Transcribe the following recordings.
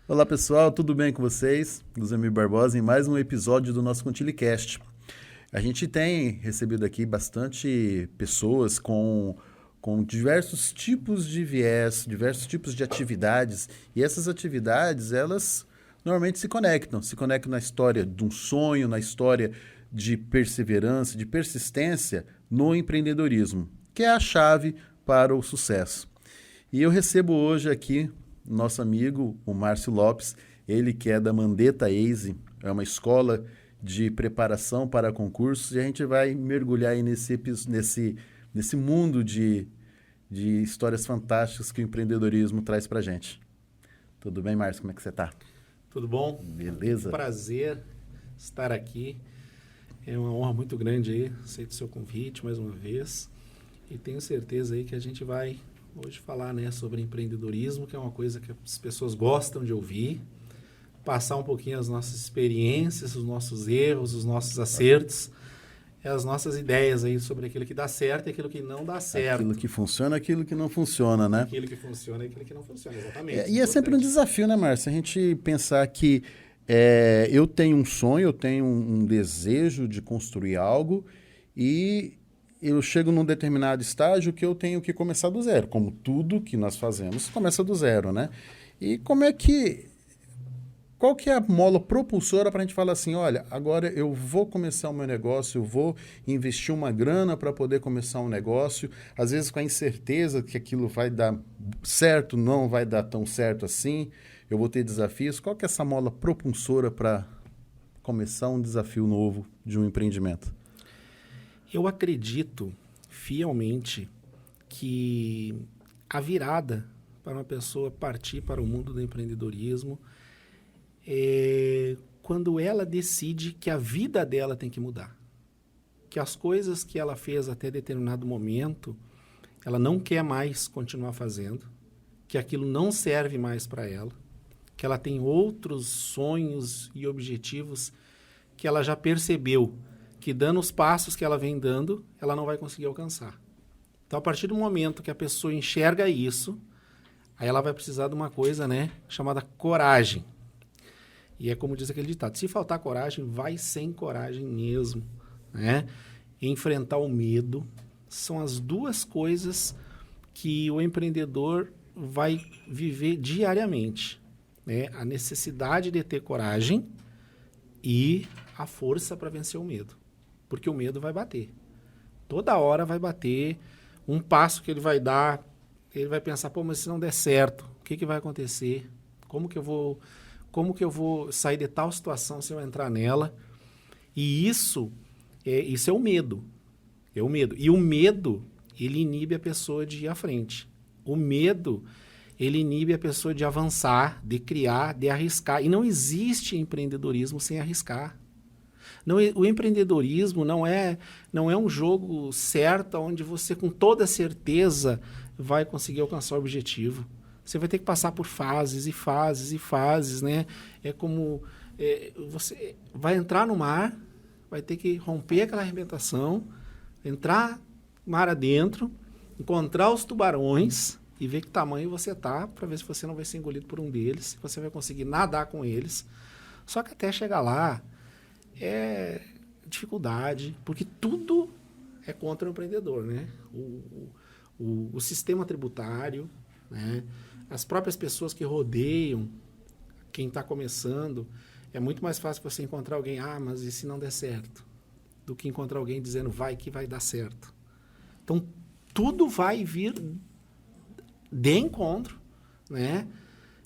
Olá pessoal, tudo bem com vocês? Luzemir Barbosa em mais um episódio do nosso ContileCast. A gente tem recebido aqui bastante pessoas com diversos tipos de viés, diversos tipos de atividades, e essas atividades, elas normalmente se conectam na história de um sonho, na história de perseverança, de persistência no empreendedorismo, que é a chave para o sucesso. E eu recebo hoje aqui nosso amigo, o Márcio Lopes, ele que é da Mandetta Easy, é uma escola de preparação para concursos, e a gente vai mergulhar aí nesse mundo de histórias fantásticas que o empreendedorismo traz para a gente. Tudo bem, Márcio? Como é que você está? Tudo bom? Beleza? Prazer estar aqui. É uma honra muito grande aí, aceito o seu convite mais uma vez, e tenho certeza aí que a gente vai hoje falar, né, sobre empreendedorismo, que é uma coisa que as pessoas gostam de ouvir, passar um pouquinho as nossas experiências, os nossos erros, os nossos acertos, as nossas ideias aí sobre aquilo que dá certo e aquilo que não dá certo. Aquilo que funciona, aquilo que não funciona, né? Aquilo que funciona e aquilo que não funciona, exatamente. E é sempre um desafio, né, Márcio? A gente pensar que eu tenho um sonho, eu tenho um desejo de construir algo e eu chego num determinado estágio que eu tenho que começar do zero, como tudo que nós fazemos começa do zero, né? E qual que é a mola propulsora para a gente falar assim, olha, agora eu vou começar o meu negócio, eu vou investir uma grana para poder começar um negócio, às vezes com a incerteza que aquilo vai dar certo, não vai dar tão certo assim, eu vou ter desafios. Qual que é essa mola propulsora para começar um desafio novo de um empreendimento? Eu acredito fielmente que a virada para uma pessoa partir para o mundo do empreendedorismo é quando ela decide que a vida dela tem que mudar. Que as coisas que ela fez até determinado momento, ela não quer mais continuar fazendo, que aquilo não serve mais para ela, que ela tem outros sonhos e objetivos que ela já percebeu que dando os passos que ela vem dando, ela não vai conseguir alcançar. Então, a partir do momento que a pessoa enxerga isso, aí ela vai precisar de uma coisa, né, chamada coragem. E é como diz aquele ditado, se faltar coragem, vai sem coragem mesmo, né? Enfrentar o medo são as duas coisas que o empreendedor vai viver diariamente, né? A necessidade de ter coragem e a força para vencer o medo. Porque o medo vai bater. Toda hora vai bater. Um passo que ele vai dar, ele vai pensar, pô, mas se não der certo, o que vai acontecer? Como que eu vou sair de tal situação se eu entrar nela? E isso é o medo. É o medo. E o medo, ele inibe a pessoa de ir à frente. O medo, ele inibe a pessoa de avançar, de criar, de arriscar. E não existe empreendedorismo sem arriscar. Não, o empreendedorismo não é um jogo certo onde você, com toda certeza, vai conseguir alcançar o objetivo. Você vai ter que passar por fases e fases e fases, né? É como você vai entrar no mar, vai ter que romper aquela arrebentação, entrar mar adentro, encontrar os tubarões e ver que tamanho você tá, para ver se você não vai ser engolido por um deles, se você vai conseguir nadar com eles. Só que até chegar lá, é dificuldade, porque tudo é contra o empreendedor, né? O sistema tributário, né? As próprias pessoas que rodeiam quem está começando, é muito mais fácil você encontrar alguém, mas e se não der certo? Do que encontrar alguém dizendo, vai que vai dar certo. Então, tudo vai vir de encontro, né?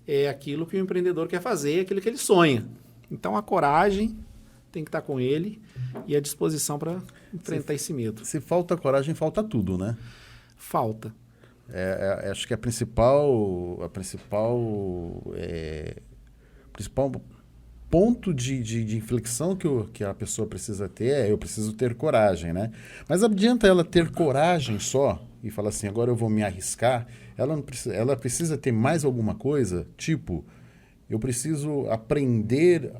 É aquilo que o empreendedor quer fazer, é aquilo que ele sonha. Então, a coragem tem que estar com ele e a disposição para enfrentar esse medo. Se falta coragem, falta tudo, né? Falta. Acho que a principal ponto de inflexão que a pessoa precisa ter eu preciso ter coragem, né? Mas adianta ela ter coragem só e falar assim, agora eu vou me arriscar? Ela precisa ter mais alguma coisa? Tipo, eu preciso aprender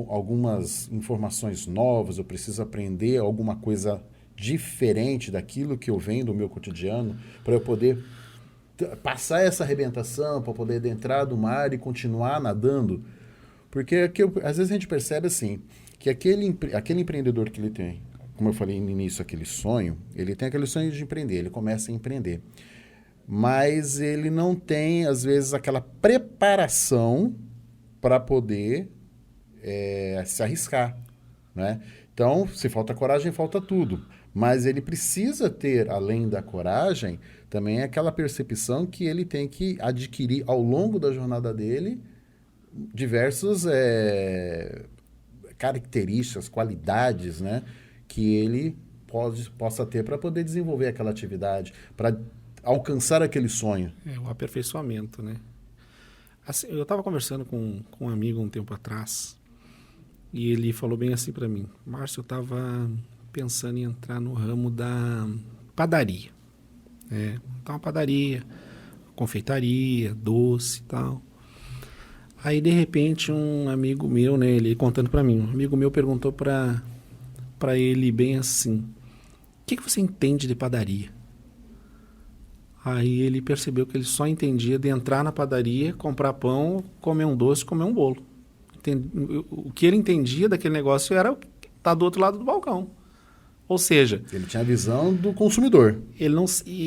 algumas informações novas, eu preciso aprender alguma coisa diferente daquilo que eu venho do meu cotidiano, para eu poder passar essa arrebentação, para poder adentrar do mar e continuar nadando. Porque às vezes a gente percebe assim, que aquele empreendedor que ele tem, como eu falei no início, ele tem aquele sonho de empreender, ele começa a empreender. Mas ele não tem, às vezes, aquela preparação para poder se arriscar, né? Então, se falta coragem, falta tudo. Mas ele precisa ter, além da coragem, também aquela percepção que ele tem que adquirir ao longo da jornada dele diversas características, qualidades, né? Que ele possa ter para poder desenvolver aquela atividade, para alcançar aquele sonho. O aperfeiçoamento, né? Assim, eu estava conversando com um amigo um tempo atrás e ele falou bem assim para mim: Márcio, eu estava pensando em entrar no ramo da padaria. Então, uma padaria, confeitaria, doce e tal. Aí, de repente, um amigo meu, né, ele contando para mim, um amigo meu perguntou para ele bem assim: o que você entende de padaria? Aí ele percebeu que ele só entendia de entrar na padaria, comprar pão, comer um doce, comer um bolo. O que ele entendia daquele negócio era estar do outro lado do balcão. Ou seja... Ele tinha a visão do consumidor. Ele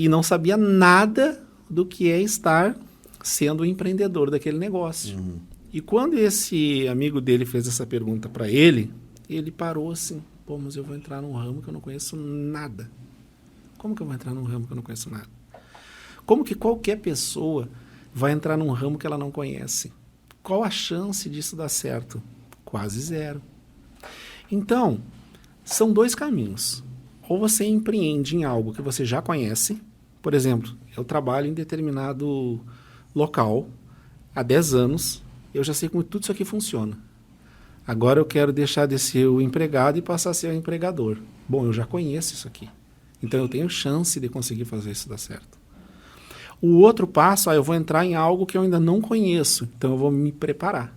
não sabia nada do que é estar sendo o empreendedor daquele negócio. Uhum. E quando esse amigo dele fez essa pergunta para ele parou assim: pô, mas eu vou entrar num ramo que eu não conheço nada. Como que eu vou entrar num ramo que eu não conheço nada? Como que qualquer pessoa vai entrar num ramo que ela não conhece? Qual a chance disso dar certo? Quase zero. Então, são dois caminhos. Ou você empreende em algo que você já conhece. Por exemplo, eu trabalho em determinado local há 10 anos. Eu já sei como tudo isso aqui funciona. Agora eu quero deixar de ser o empregado e passar a ser o empregador. Bom, eu já conheço isso aqui. Então eu tenho chance de conseguir fazer isso dar certo. O outro passo, eu vou entrar em algo que eu ainda não conheço. Então eu vou me preparar.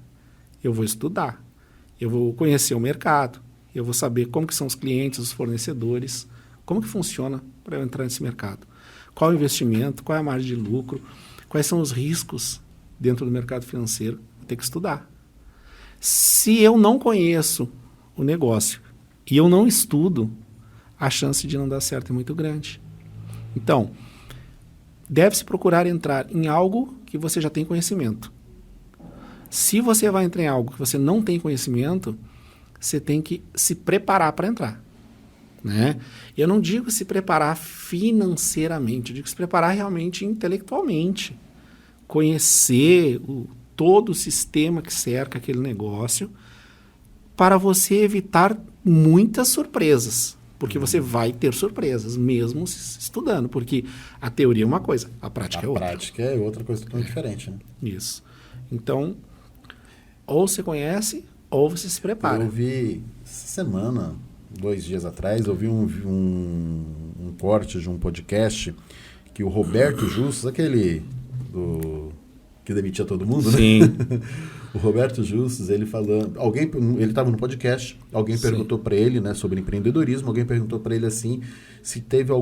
Eu vou estudar. Eu vou conhecer o mercado. Eu vou saber como que são os clientes, os fornecedores. Como que funciona para eu entrar nesse mercado. Qual o investimento, qual é a margem de lucro, quais são os riscos dentro do mercado financeiro. Vou ter que estudar. Se eu não conheço o negócio e eu não estudo, a chance de não dar certo é muito grande. Então, deve-se procurar entrar em algo que você já tem conhecimento. Se você vai entrar em algo que você não tem conhecimento, você tem que se preparar para entrar. Né? Eu não digo se preparar financeiramente, eu digo se preparar realmente intelectualmente. Conhecer todo o sistema que cerca aquele negócio para você evitar muitas surpresas. Porque você vai ter surpresas, mesmo estudando. Porque a teoria é uma coisa, a prática é outra. A prática é outra coisa totalmente diferente. Né? Isso. Então, ou você conhece, ou você se prepara. Eu vi, essa semana, 2 dias atrás, eu vi um corte de um podcast que o Roberto Justus, aquele que demitia todo mundo, Sim. né? O Roberto Justus, ele falando... Ele estava no podcast, alguém perguntou para ele, né, sobre empreendedorismo, alguém perguntou para ele assim, se teve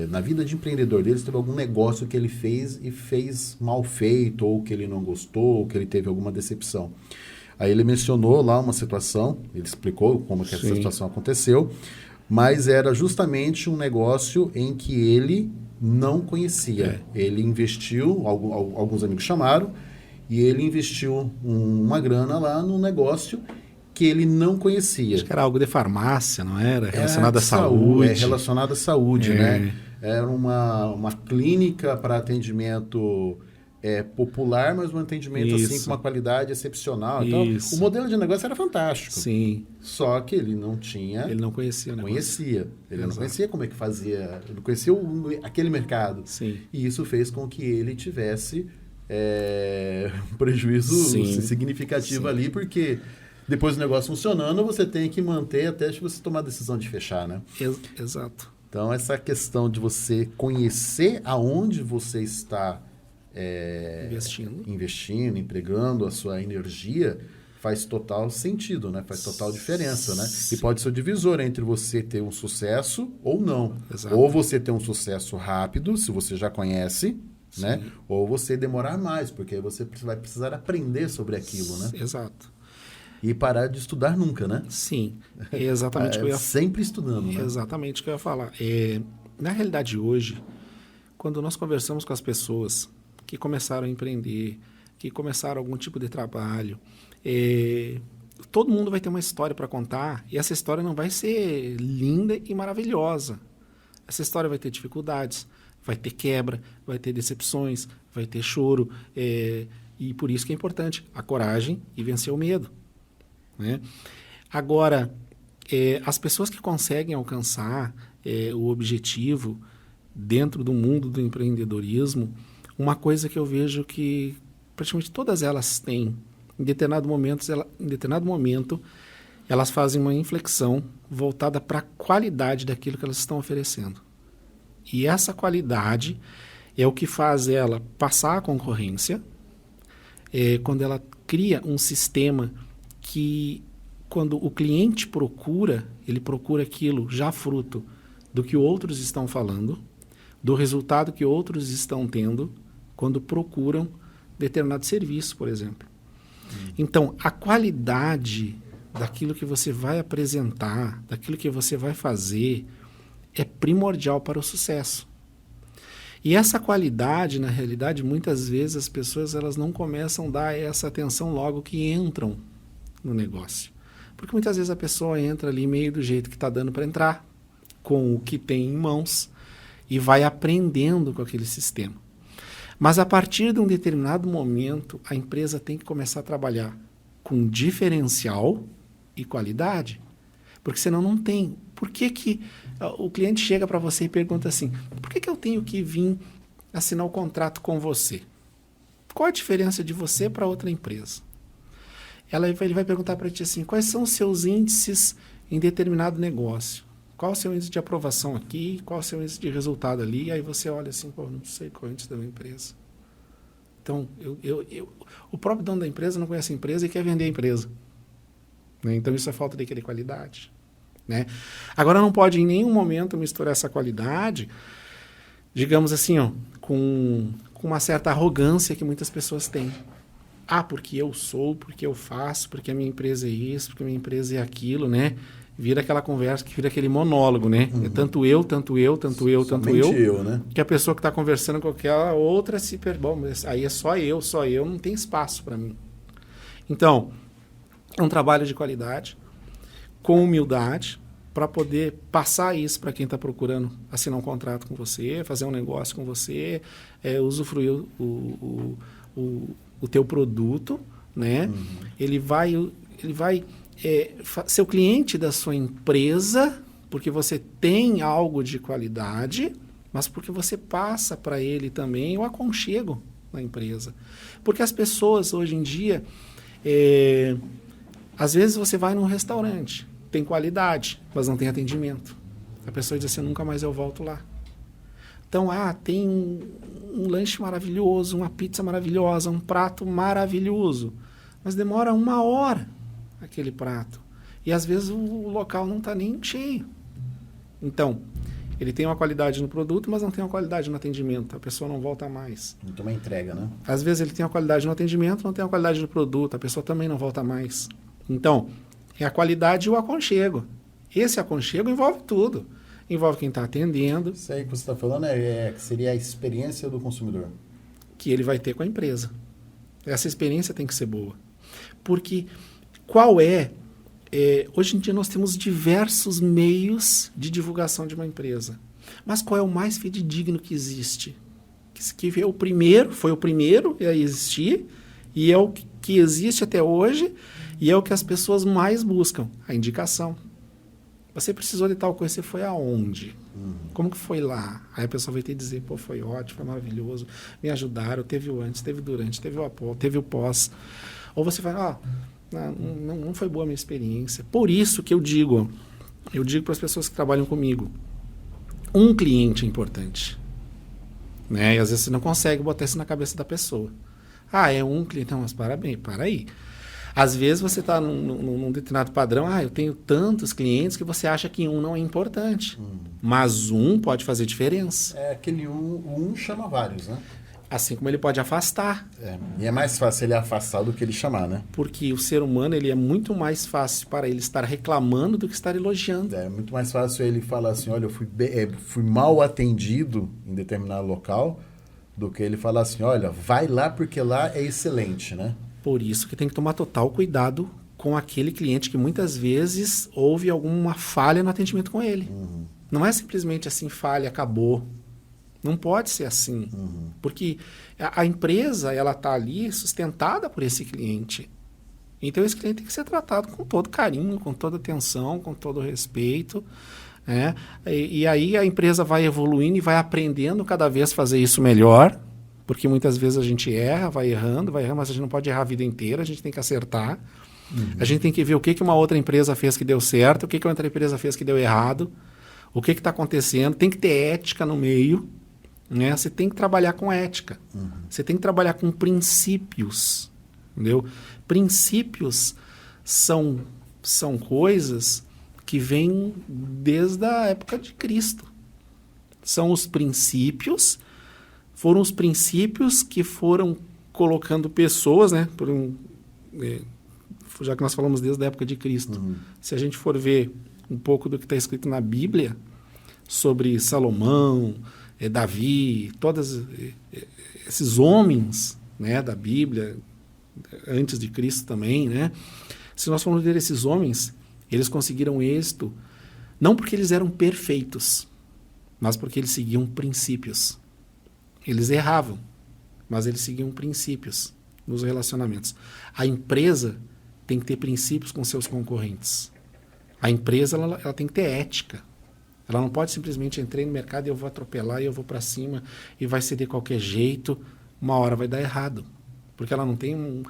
na vida de empreendedor dele, se teve algum negócio que ele fez e fez mal feito, ou que ele não gostou, ou que ele teve alguma decepção. Aí ele mencionou lá uma situação, ele explicou como que essa situação aconteceu, mas era justamente um negócio em que ele não conhecia. Ele investiu, alguns amigos chamaram, e ele investiu uma grana lá num negócio que ele não conhecia. Acho que era algo de farmácia, não era? Relacionado à saúde. Relacionado à saúde, né? Era uma clínica para atendimento popular, mas um atendimento assim, com uma qualidade excepcional. Então, o modelo de negócio era fantástico. Sim. Só que ele não tinha... Ele não conhecia o negócio. Ele não conhecia como é que fazia... Ele não conhecia aquele mercado. Sim. E isso fez com que ele tivesse um prejuízo significativo ali, porque depois do negócio funcionando, você tem que manter até você tomar a decisão de fechar, né? Exato. Então, essa questão de você conhecer aonde você está investindo, empregando a sua energia, faz total sentido, né? Faz total diferença, né? E pode ser o divisor entre você ter um sucesso ou não. Exato. Ou você ter um sucesso rápido, se você já conhece, né? Ou você demorar mais, porque aí você vai precisar aprender sobre aquilo, né? Exato. E parar de estudar nunca, né? Sim, é exatamente o que eu ia sempre estudando, né? Exatamente o que eu ia falar. Na realidade, hoje, quando nós conversamos com as pessoas que começaram a empreender, que começaram algum tipo de trabalho, todo mundo vai ter uma história para contar e essa história não vai ser linda e maravilhosa. Essa história vai ter dificuldades, vai ter quebra, vai ter decepções, vai ter choro. E por isso que é importante a coragem e vencer o medo. Né? Agora, as pessoas que conseguem alcançar o objetivo dentro do mundo do empreendedorismo, uma coisa que eu vejo que praticamente todas elas têm, em determinado momento, elas fazem uma inflexão voltada para a qualidade daquilo que elas estão oferecendo. E essa qualidade é o que faz ela passar a concorrência, quando ela cria um sistema que, quando o cliente procura, ele procura aquilo já fruto do que outros estão falando, do resultado que outros estão tendo, quando procuram determinado serviço, por exemplo. Então, a qualidade daquilo que você vai apresentar, daquilo que você vai fazer, é primordial para o sucesso. E essa qualidade, na realidade, muitas vezes as pessoas elas não começam a dar essa atenção logo que entram no negócio. Porque muitas vezes a pessoa entra ali meio do jeito que está dando para entrar, com o que tem em mãos, e vai aprendendo com aquele sistema. Mas a partir de um determinado momento, a empresa tem que começar a trabalhar com diferencial e qualidade. Porque senão não tem. Por que o cliente chega para você e pergunta assim, por que eu tenho que vir assinar o contrato com você? Qual a diferença de você para outra empresa? Ele vai perguntar para ti assim, quais são os seus índices em determinado negócio? Qual é o seu índice de aprovação aqui? Qual é o seu índice de resultado ali? E aí você olha assim, pô, não sei qual é o índice da minha empresa. Então, o próprio dono da empresa não conhece a empresa e quer vender a empresa. Né? Então, isso é falta de qualidade. Né? Agora, não pode em nenhum momento misturar essa qualidade, digamos assim, com uma certa arrogância que muitas pessoas têm. Porque eu sou, porque eu faço, porque a minha empresa é isso, porque a minha empresa é aquilo, né? Vira aquela conversa, que vira aquele monólogo, né? É tanto eu, né? Que a pessoa que está conversando com aquela outra bom, aí é só eu, não tem espaço para mim. Então, é um trabalho de qualidade, com humildade, para poder passar isso para quem está procurando assinar um contrato com você, fazer um negócio com você, usufruir o teu produto, né? Ele vai ser o cliente da sua empresa, porque você tem algo de qualidade, mas porque você passa para ele também o aconchego na empresa. Porque as pessoas, hoje em dia, às vezes você vai num restaurante, tem qualidade, mas não tem atendimento. A pessoa diz assim, nunca mais eu volto lá. Então, tem um lanche maravilhoso, uma pizza maravilhosa, um prato maravilhoso, mas demora 1 hora aquele prato. E às vezes o local não está nem cheio. Então, ele tem uma qualidade no produto, mas não tem uma qualidade no atendimento. A pessoa não volta mais. Não tem uma entrega, né? Às vezes ele tem uma qualidade no atendimento, não tem uma qualidade no produto. A pessoa também não volta mais. Então, é a qualidade e o aconchego. Esse aconchego envolve tudo. Envolve quem está atendendo. Isso aí que você está falando seria a experiência do consumidor. Que ele vai ter com a empresa. Essa experiência tem que ser boa. Porque hoje em dia nós temos diversos meios de divulgação de uma empresa. Mas qual é o mais fidedigno que existe? Que foi o primeiro a existir, e é o que existe até hoje, e é o que as pessoas mais buscam, a indicação. Você precisou de tal coisa, você foi aonde? Como que foi lá? Aí a pessoa vai te dizer, pô, foi ótimo, foi maravilhoso, me ajudaram, teve o antes, teve o durante, teve o pós. Ou você fala, não foi boa a minha experiência. Por isso que eu digo para as pessoas que trabalham comigo, um cliente é importante. né? E às vezes você não consegue botar isso na cabeça da pessoa. Ah, é um cliente. Não, mas parabéns, para aí. Às vezes você está num determinado padrão, eu tenho tantos clientes que você acha que um não é importante. Mas um pode fazer diferença. É aquele um chama vários, né? Assim como ele pode afastar. E é mais fácil ele afastar do que ele chamar, né? Porque o ser humano ele é muito mais fácil para ele estar reclamando do que estar elogiando. É muito mais fácil ele falar assim, olha, eu fui mal atendido em determinado local, do que ele falar assim, olha, vai lá porque lá é excelente, né? Por isso que tem que tomar total cuidado com aquele cliente que muitas vezes houve alguma falha no atendimento com ele. Não é simplesmente assim, falha, acabou. Não pode ser assim. Porque a empresa ela está ali sustentada por esse cliente. Então esse cliente tem que ser tratado com todo carinho, com toda atenção, com todo respeito. Né? E aí a empresa vai evoluindo e vai aprendendo cada vez a fazer isso melhor. Porque muitas vezes a gente erra, vai errando, mas a gente não pode errar a vida inteira, a gente tem que acertar. A gente tem que ver o que uma outra empresa fez que deu certo, o que uma outra empresa fez que deu errado, o que está acontecendo. Tem que ter ética no meio, né? Você tem que trabalhar com ética. Você tem que trabalhar com princípios, entendeu? Princípios são coisas que vêm desde a época de Cristo. São os princípios... Foram os princípios que foram colocando pessoas, né? Já que nós falamos desde a época de Cristo. Se a gente for ver um pouco do que está escrito na Bíblia sobre Salomão, Davi, todos esses homens, né, da Bíblia, antes de Cristo também, né? Se nós formos ver esses homens, eles conseguiram êxito não porque eles eram perfeitos, mas porque eles seguiam princípios. Eles erravam, mas eles seguiam princípios nos relacionamentos. A empresa tem que ter princípios com seus concorrentes. A empresa ela tem que ter ética. Ela não pode simplesmente entrar no mercado e eu vou atropelar e eu vou para cima e vai ser de qualquer jeito. Uma hora vai dar errado. Porque ela não tem...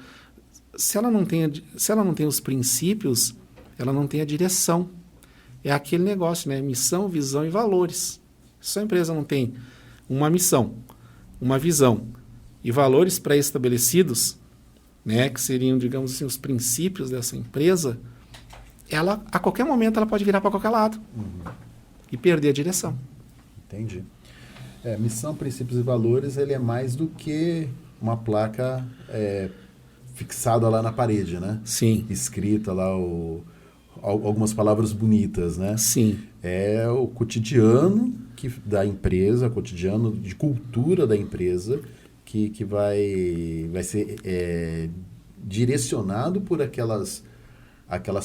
Se ela não tem os princípios, ela não tem a direção. É aquele negócio, né? Missão, visão e valores. Se a empresa não tem uma missão, uma visão e valores pré-estabelecidos, né, que seriam, digamos assim, os princípios dessa empresa, ela, a qualquer momento, ela pode virar para qualquer lado e perder a direção. Entendi. Missão, princípios e valores, ele é mais do que uma placa fixada lá na parede, né? Sim. Escrita lá, algumas palavras bonitas, né? Sim. É o cotidiano da empresa, cotidiano de cultura da empresa, que vai ser direcionado por aquelas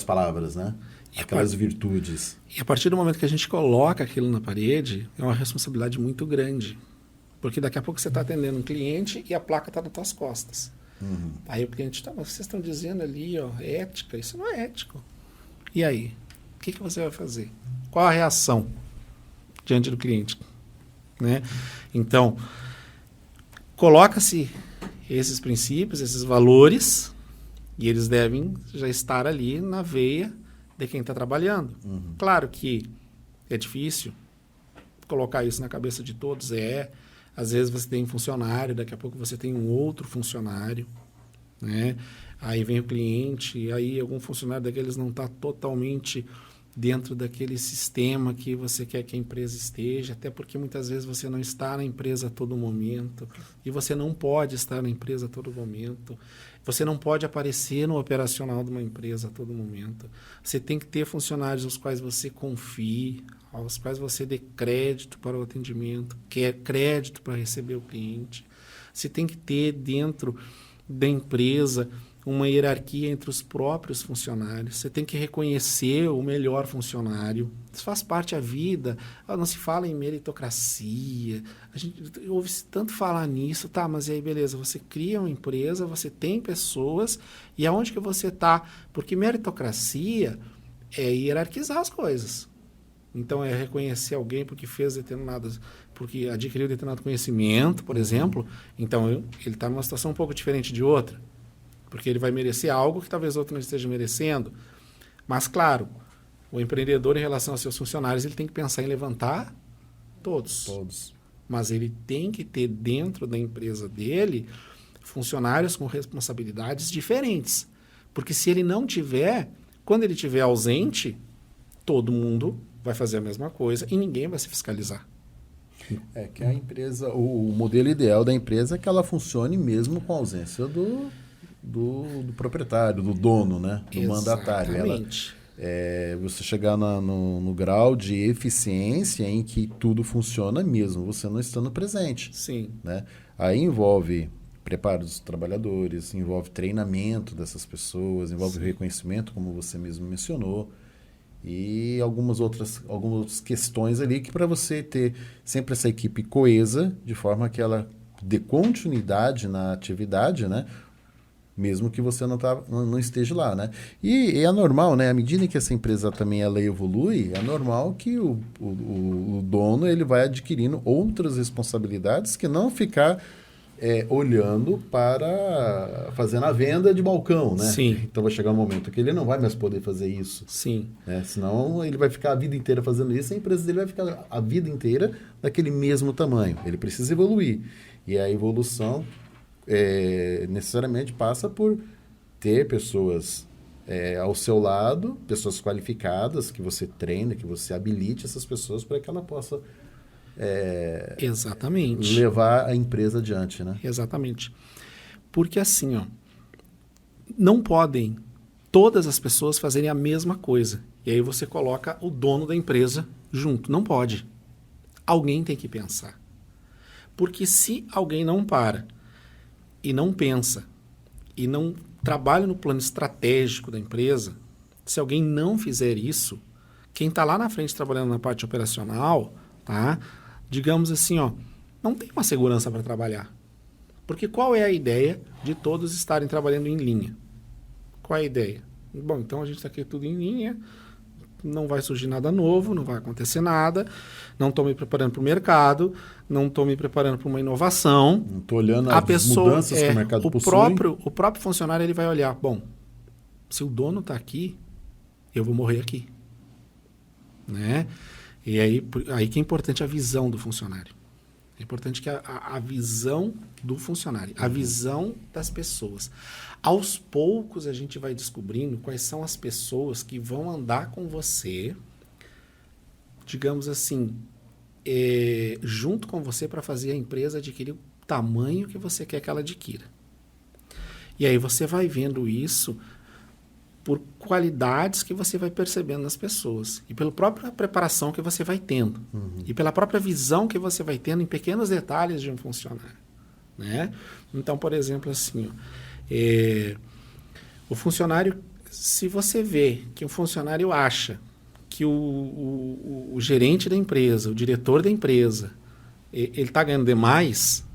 palavras, né? Aquelas virtudes. E a partir do momento que a gente coloca aquilo na parede, é uma responsabilidade muito grande. Porque daqui a pouco você está atendendo um cliente e a placa está nas tuas costas. Aí o cliente, mas vocês estão dizendo ali, ética, isso não é ético. E aí? O que você vai fazer? Qual a reação diante do cliente? Né? Então, coloca-se esses princípios, esses valores, e eles devem já estar ali na veia de quem está trabalhando. Claro que é difícil colocar isso na cabeça de todos, às vezes você tem um funcionário, daqui a pouco você tem um outro funcionário, né? Aí vem o cliente, e aí algum funcionário daqueles não está totalmente dentro daquele sistema que você quer que a empresa esteja, até porque muitas vezes você não está na empresa a todo momento, e você não pode estar na empresa a todo momento, você não pode aparecer no operacional de uma empresa a todo momento. Você tem que ter funcionários aos quais você confie, aos quais você dê crédito para o atendimento, crédito para receber o cliente. Você tem que ter dentro da empresa uma hierarquia entre os próprios funcionários. Você tem que reconhecer o melhor funcionário. Isso faz parte da vida. Não se fala em meritocracia. A gente ouve-se tanto falar nisso. Tá, mas aí beleza, você cria uma empresa, você tem pessoas, e aonde que você está? Porque meritocracia é hierarquizar as coisas. Então, é reconhecer alguém porque porque adquiriu determinado conhecimento, por exemplo. Então, ele está numa situação um pouco diferente de outra. Porque ele vai merecer algo que talvez outro não esteja merecendo. Mas, claro, o empreendedor, em relação aos seus funcionários, ele tem que pensar em levantar todos. mas ele tem que ter dentro da empresa dele funcionários com responsabilidades diferentes. Porque se ele não tiver, quando ele estiver ausente, todo mundo vai fazer a mesma coisa e ninguém vai se fiscalizar. É que a empresa, o modelo ideal da empresa é que ela funcione mesmo com a ausência do proprietário, do dono, né? Do mandatário. Exatamente. Você chegar no grau de eficiência em que tudo funciona mesmo, você não estando presente. Sim. Né? Aí envolve preparo dos trabalhadores, envolve treinamento dessas pessoas, envolve reconhecimento, como você mesmo mencionou, e algumas outras questões ali que para você ter sempre essa equipe coesa, de forma que ela dê continuidade na atividade, né? Mesmo que você não esteja lá, né? E é normal, né? À medida que essa empresa também ela evolui, é normal que o dono ele vai adquirindo outras responsabilidades que não ficar olhando para fazendo a venda de balcão, né? Sim. Então vai chegar um momento que ele não vai mais poder fazer isso. Sim. Né? Senão ele vai ficar a vida inteira fazendo isso e a empresa dele vai ficar a vida inteira daquele mesmo tamanho. Ele precisa evoluir. E a evolução necessariamente passa por ter pessoas ao seu lado, pessoas qualificadas, que você treine, que você habilite essas pessoas para que ela possa Exatamente. levar a empresa adiante, né? Exatamente. Porque assim, ó, não podem todas as pessoas fazerem a mesma coisa. E aí você coloca o dono da empresa junto. Não pode. Alguém tem que pensar. Porque se alguém não para e não pensa e não trabalha no plano estratégico da empresa, se alguém não fizer isso, quem está lá na frente trabalhando na parte operacional, tá? Digamos assim, ó, não tem uma segurança para trabalhar. Porque qual é a ideia de todos estarem trabalhando em linha? Qual é a ideia? Bom, então a gente está aqui tudo em linha, não vai surgir nada novo, não vai acontecer nada, não estou me preparando para o mercado, não estou me preparando para uma inovação. Não estou olhando as mudanças que o mercado possui. O próprio funcionário ele vai olhar, bom, se o dono está aqui, eu vou morrer aqui. Né? E aí que é importante a visão do funcionário. É importante que a visão do funcionário, a visão das pessoas. Aos poucos a gente vai descobrindo quais são as pessoas que vão andar com você, digamos assim, junto com você para fazer a empresa adquirir o tamanho que você quer que ela adquira. E aí você vai vendo isso por qualidades que você vai percebendo nas pessoas e pela própria preparação que você vai tendo e pela própria visão que você vai tendo em pequenos detalhes de um funcionário, né? Então, por exemplo, assim, o funcionário, se você vê que o funcionário acha que o gerente da empresa, o diretor da empresa, ele está ganhando demais,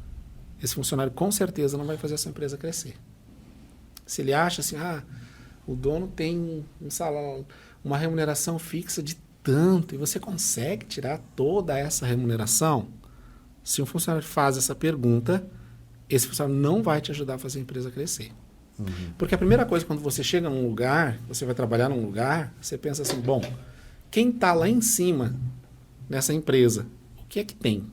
esse funcionário com certeza não vai fazer essa empresa crescer. Se ele acha assim, o dono tem um salário, uma remuneração fixa de tanto, e você consegue tirar toda essa remuneração? Se um funcionário faz essa pergunta, esse funcionário não vai te ajudar a fazer a empresa crescer. Porque a primeira coisa, quando você chega num lugar, você vai trabalhar num lugar, você pensa assim, bom, quem está lá em cima nessa empresa, o que é que tem?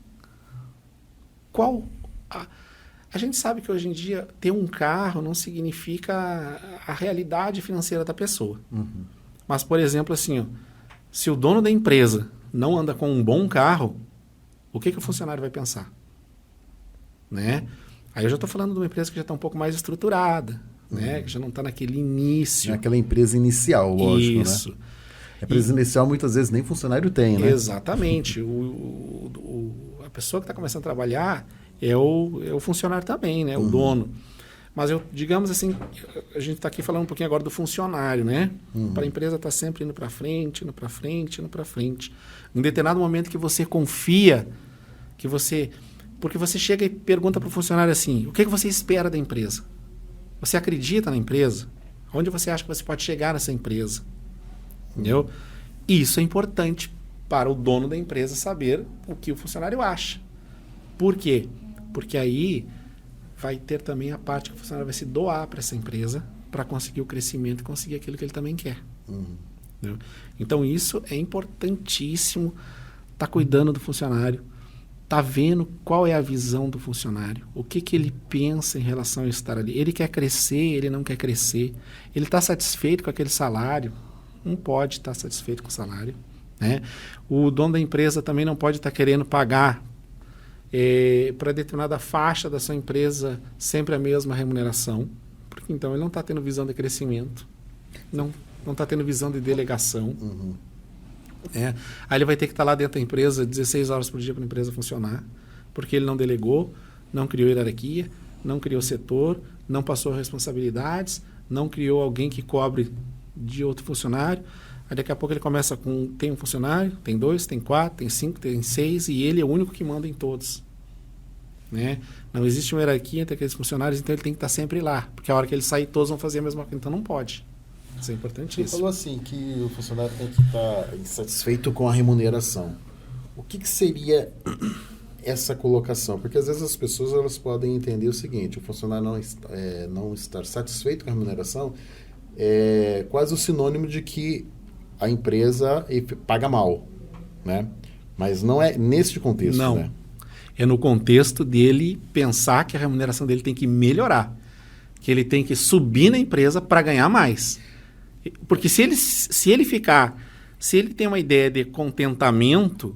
A gente sabe que hoje em dia ter um carro não significa a realidade financeira da pessoa. Mas, por exemplo, assim, ó, se o dono da empresa não anda com um bom carro, o que o funcionário vai pensar? Né? Aí eu já estou falando de uma empresa que já está um pouco mais estruturada, né? Que já não está naquele início. Naquela empresa inicial, lógico. Isso. Né? A empresa inicial muitas vezes nem funcionário tem, né? Exatamente. A pessoa que está começando a trabalhar é o funcionário também, né? O dono. Mas digamos assim, a gente está aqui falando um pouquinho agora do funcionário, né? Para a empresa estar sempre indo para frente, indo para frente, indo para frente. Em determinado momento que você confia, porque você chega e pergunta para o funcionário assim, o que você espera da empresa? Você acredita na empresa? Onde você acha que você pode chegar nessa empresa? Entendeu? Isso é importante para o dono da empresa saber o que o funcionário acha. Por quê? Porque aí vai ter também a parte que o funcionário vai se doar para essa empresa para conseguir o crescimento e conseguir aquilo que ele também quer. Então, isso é importantíssimo, estar cuidando do funcionário, está vendo qual é a visão do funcionário, o que ele pensa em relação a estar ali. Ele quer crescer, ele não quer crescer. Ele está satisfeito com aquele salário? Não pode estar satisfeito com o salário. Né? O dono da empresa também não pode estar querendo pagar para determinada faixa da sua empresa sempre a mesma remuneração, porque então ele não está tendo visão de crescimento, não está tendo visão de delegação. Uhum. Aí ele vai ter que estar lá dentro da empresa 16 horas por dia para a empresa funcionar, porque ele não delegou, não criou hierarquia, não criou setor, não passou responsabilidades, não criou alguém que cobre de outro funcionário. Aí daqui a pouco ele começa com, tem um funcionário, tem 2, tem 4, tem 5, tem 6, e ele é o único que manda em todos. Né? Não existe uma hierarquia entre aqueles funcionários, então ele tem que estar sempre lá, porque a hora que ele sair, todos vão fazer a mesma coisa, então não pode. Isso é importantíssimo. Você falou assim, que o funcionário tem que estar insatisfeito com a remuneração. O que seria essa colocação? Porque às vezes as pessoas elas podem entender o seguinte, o funcionário não estar satisfeito com a remuneração é quase o sinônimo de que a empresa paga mal, né? Mas não é nesse contexto, não. Né? É no contexto dele pensar que a remuneração dele tem que melhorar, que ele tem que subir na empresa para ganhar mais. Porque se ele tem uma ideia de contentamento,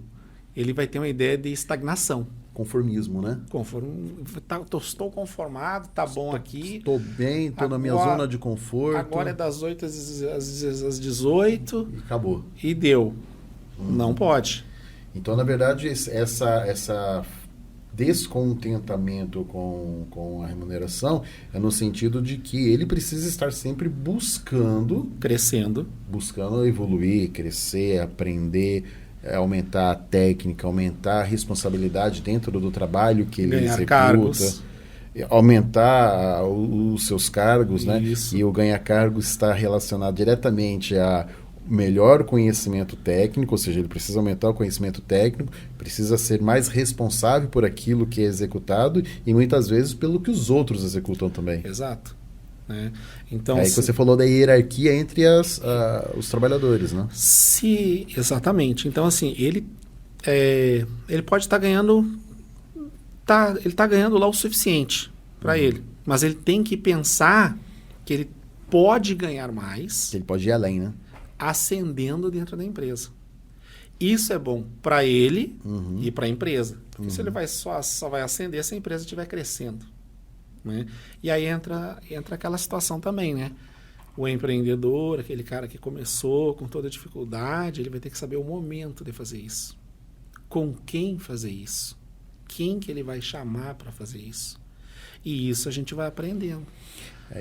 ele vai ter uma ideia de estagnação. Conformismo, né? Estou conformado, tá bom aqui. Estou bem, estou na minha zona de conforto. Agora é das 8 às 18. E acabou. E deu. Não pode. Então, na verdade, essa descontentamento com a remuneração é no sentido de que ele precisa estar sempre crescendo, buscando evoluir, crescer, aprender, aumentar a técnica, aumentar a responsabilidade dentro do trabalho que ele executa, cargos, aumentar os seus cargos, Isso. Né? E o ganhar cargos está relacionado diretamente a melhor conhecimento técnico, ou seja, ele precisa aumentar o conhecimento técnico, precisa ser mais responsável por aquilo que é executado e muitas vezes pelo que os outros executam também. Exato. Né? Então, aí que você falou da hierarquia entre os trabalhadores, né? Exatamente. Então, assim, ele pode estar ganhando, ele está ganhando lá o suficiente para ele, mas ele tem que pensar que ele pode ganhar mais. Ele pode ir além, né? Ascendendo dentro da empresa. Isso é bom para ele e para a empresa. Porque se ele só vai ascender se a empresa estiver crescendo. Né? E aí entra aquela situação também, né? O empreendedor, aquele cara que começou com toda dificuldade, ele vai ter que saber o momento de fazer isso. Com quem fazer isso? Quem que ele vai chamar para fazer isso? E isso a gente vai aprendendo.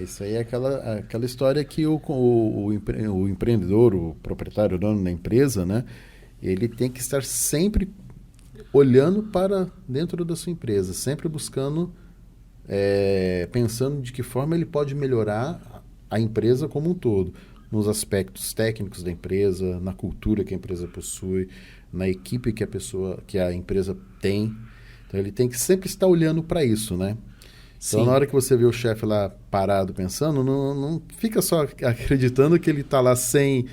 Isso aí é aquela história que o empreendedor, o proprietário, o dono da empresa, né? Ele tem que estar sempre olhando para dentro da sua empresa, sempre buscando, pensando de que forma ele pode melhorar a empresa como um todo, nos aspectos técnicos da empresa, na cultura que a empresa possui, na equipe que a empresa tem. Então ele tem que sempre estar olhando para isso, né? Então, na hora que você vê o chefe lá parado pensando, não fica só acreditando que ele está lá sem...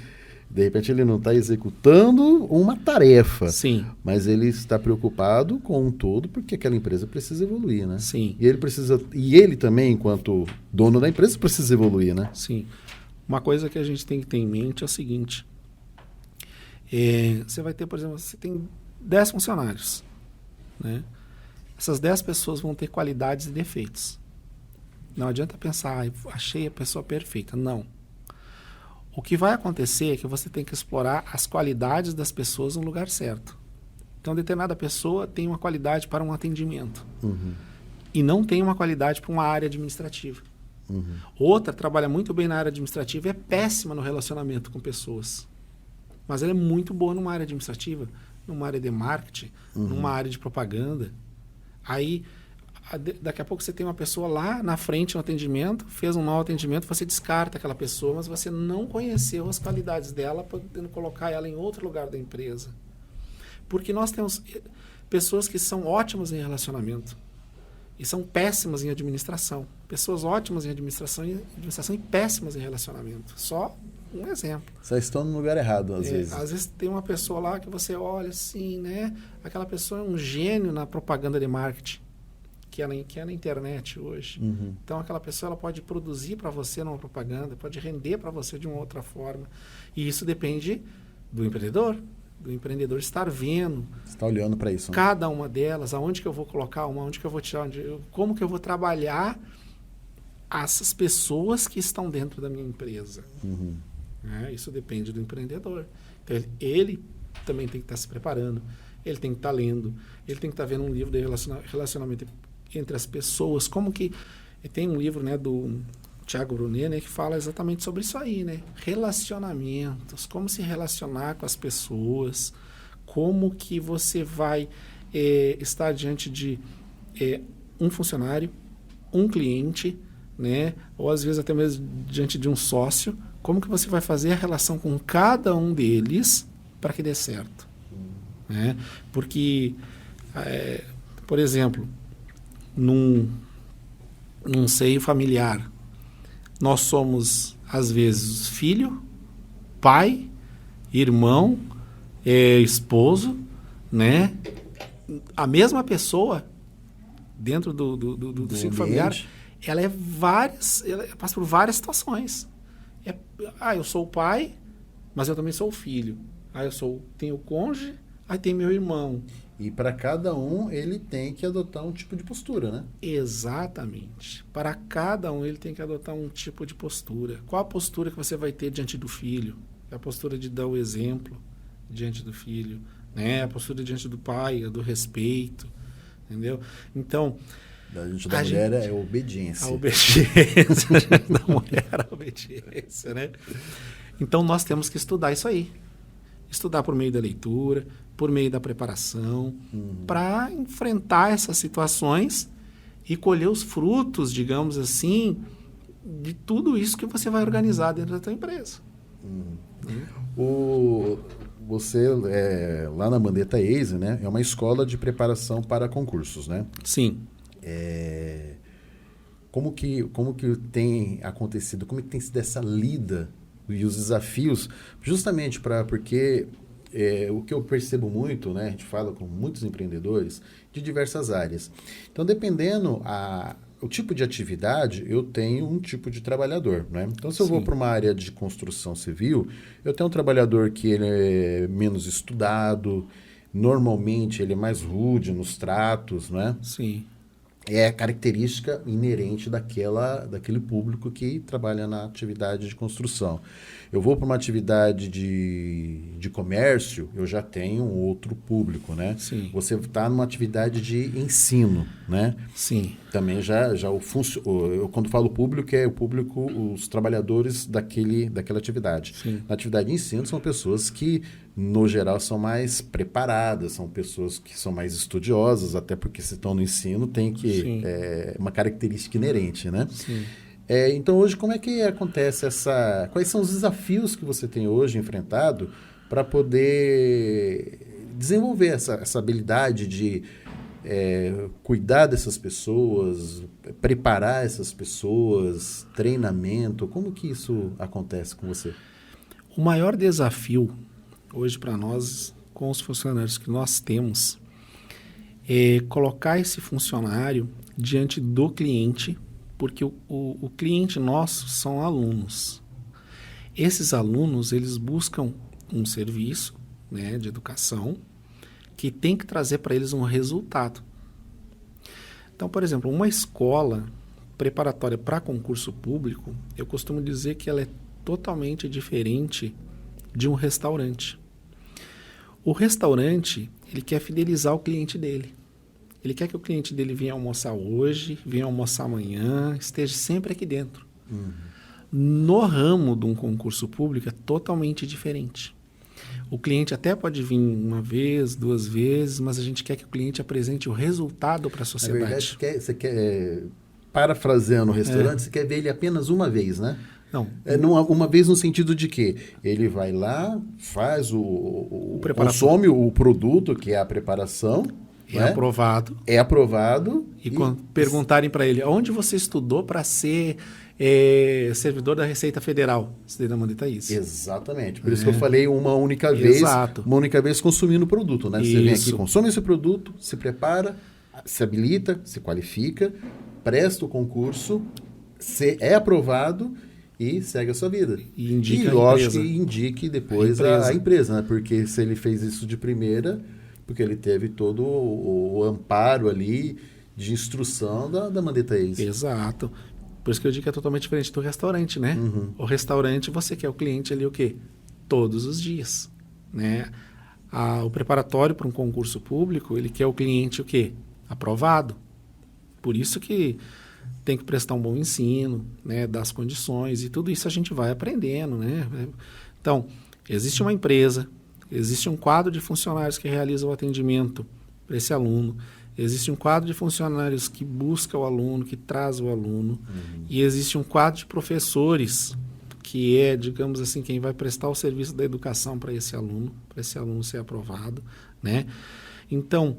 De repente, ele não está executando uma tarefa. Sim. Mas ele está preocupado com um todo, porque aquela empresa precisa evoluir, né? Sim. E ele também, enquanto dono da empresa, precisa evoluir, né? Sim. Uma coisa que a gente tem que ter em mente é o seguinte. Você vai ter, por exemplo, você tem 10 funcionários, né? Essas 10 pessoas vão ter qualidades e defeitos. Não adianta pensar, achei a pessoa perfeita. Não. O que vai acontecer é que você tem que explorar as qualidades das pessoas no lugar certo. Então, determinada pessoa tem uma qualidade para um atendimento. E não tem uma qualidade para uma área administrativa. Outra trabalha muito bem na área administrativa e é péssima no relacionamento com pessoas. Mas ela é muito boa numa área administrativa, numa área de marketing, numa área de propaganda. Aí, daqui a pouco você tem uma pessoa lá na frente no atendimento, fez um mau atendimento, você descarta aquela pessoa, mas você não conheceu as qualidades dela, podendo colocar ela em outro lugar da empresa. Porque nós temos pessoas que são ótimas em relacionamento e são péssimas em administração. Pessoas ótimas em administração e péssimas em relacionamento. Só Um exemplo. Só estão no lugar errado, às vezes. Às vezes tem uma pessoa lá que você olha assim, né? Aquela pessoa é um gênio na propaganda de marketing, que é na internet hoje. Então, aquela pessoa ela pode produzir para você numa propaganda, pode render para você de uma outra forma. E isso depende do empreendedor estar vendo. Você está olhando para isso. Né? Cada uma delas, aonde que eu vou colocar uma, onde que eu vou tirar, como que eu vou trabalhar essas pessoas que estão dentro da minha empresa. Isso depende do empreendedor. Então, ele também tem que estar se preparando, ele tem que estar lendo, ele tem que estar vendo um livro de relacionamento entre as pessoas. Como que... Tem um livro, né, do Thiago Brunet, né, que fala exatamente sobre isso aí, né? Relacionamentos, como se relacionar com as pessoas, como que você vai estar diante de um funcionário, um cliente, né? Ou às vezes até mesmo diante de um sócio, como que você vai fazer a relação com cada um deles para que dê certo. Né? Porque, por exemplo, num seio familiar, nós somos, às vezes, filho, pai, irmão, esposo, né? A mesma pessoa dentro do ciclo familiar, ela passa por várias situações. Eu sou o pai, mas eu também sou o filho. Tenho o cônjuge, aí tem meu irmão. E para cada um, ele tem que adotar um tipo de postura, né? Exatamente. Para cada um, ele tem que adotar um tipo de postura. Qual a postura que você vai ter diante do filho? É a postura de dar o exemplo diante do filho, né? A postura diante do pai, a do respeito, entendeu? Então... Da mulher é obediência. A obediência. Da mulher é a obediência, né? Então, nós temos que estudar isso aí. Estudar por meio da leitura, por meio da preparação, para enfrentar essas situações e colher os frutos, digamos assim, de tudo isso que você vai organizar dentro da tua empresa. Você, lá na Mandetta Eise, né, é uma escola de preparação para concursos, né? Sim. Como que tem acontecido, como que tem sido essa lida e os desafios, justamente porque o que eu percebo muito, né, a gente fala com muitos empreendedores de diversas áreas. Então, dependendo o tipo de atividade, eu tenho um tipo de trabalhador, né? Então, se eu vou para uma área de construção civil, eu tenho um trabalhador que ele é menos estudado, normalmente ele é mais rude nos tratos, né? Sim. É a característica inerente daquele público que trabalha na atividade de construção. Eu vou para uma atividade de comércio, eu já tenho um outro público, né? Sim. Você está numa atividade de ensino, né? Sim. Também eu quando falo público, é o público, os trabalhadores daquela atividade. Sim. Na atividade de ensino são pessoas que, no geral, são mais preparadas, são pessoas que são mais estudiosas, até porque se estão no ensino tem que uma característica inerente, né? Sim. Então, hoje, como é que acontece quais são os desafios que você tem hoje enfrentado para poder desenvolver essa habilidade de cuidar dessas pessoas, preparar essas pessoas, treinamento? Como que isso acontece com você? O maior desafio hoje para nós, com os funcionários que nós temos, é colocar esse funcionário diante do cliente, porque o cliente nosso são alunos. Esses alunos, eles buscam um serviço, né, de educação que tem que trazer para eles um resultado. Então, por exemplo, uma escola preparatória para concurso público, eu costumo dizer que ela é totalmente diferente de um restaurante. O restaurante, ele quer fidelizar o cliente dele. Ele quer que o cliente dele venha almoçar hoje, venha almoçar amanhã, esteja sempre aqui dentro. No ramo de um concurso público é totalmente diferente. O cliente até pode vir uma vez, 2 vezes, mas a gente quer que o cliente apresente o resultado para a sociedade. Na verdade, você quer parafraseando o restaurante, você quer ver ele apenas uma vez, né? Não. Uma vez no sentido de que ele vai lá, faz consome o produto, que é a preparação, É aprovado. É aprovado. E quando perguntarem para ele, onde você estudou para ser servidor da Receita Federal? Estudei na Mandetta isso. Exatamente. Por isso que eu falei uma única vez. Exato. Uma única vez consumindo o produto, né? Você vem aqui, Isso. consome esse produto, se prepara, se habilita, se qualifica, presta o concurso, é aprovado e segue a sua vida. E indica lógico a empresa. que indique depois a empresa, né? Porque se ele fez isso de primeira, porque ele teve todo o amparo ali de instrução da Mandetta Ace. Exato. Por isso que eu digo que é totalmente diferente do restaurante, né? Uhum. O restaurante, você quer o cliente ali o quê? Todos os dias, né? O preparatório para um concurso público, ele quer o cliente o quê? Aprovado. Por isso que tem que prestar um bom ensino, né? Dar as condições e tudo isso a gente vai aprendendo, né? Então, existe uma empresa, existe um quadro de funcionários que realiza o atendimento para esse aluno. Existe um quadro de funcionários que busca o aluno, que traz o aluno. E existe um quadro de professores, que é, digamos assim, quem vai prestar o serviço da educação para esse aluno ser aprovado, né? Então,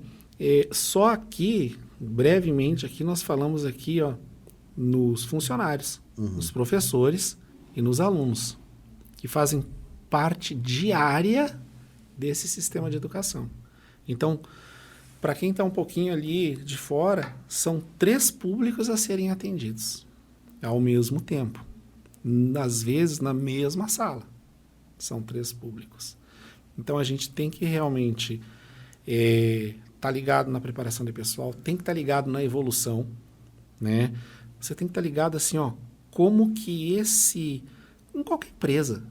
só aqui, brevemente, aqui nós falamos aqui, ó, nos funcionários, nos professores e nos alunos, que fazem parte diária desse sistema de educação. Então, para quem está um pouquinho ali de fora, são 3 públicos a serem atendidos ao mesmo tempo. Às vezes, na mesma sala. São 3 públicos. Então, a gente tem que realmente tá ligado na preparação de pessoal, tem que estar ligado na evolução, né? Você tem que estar ligado assim, ó, como que em qualquer empresa,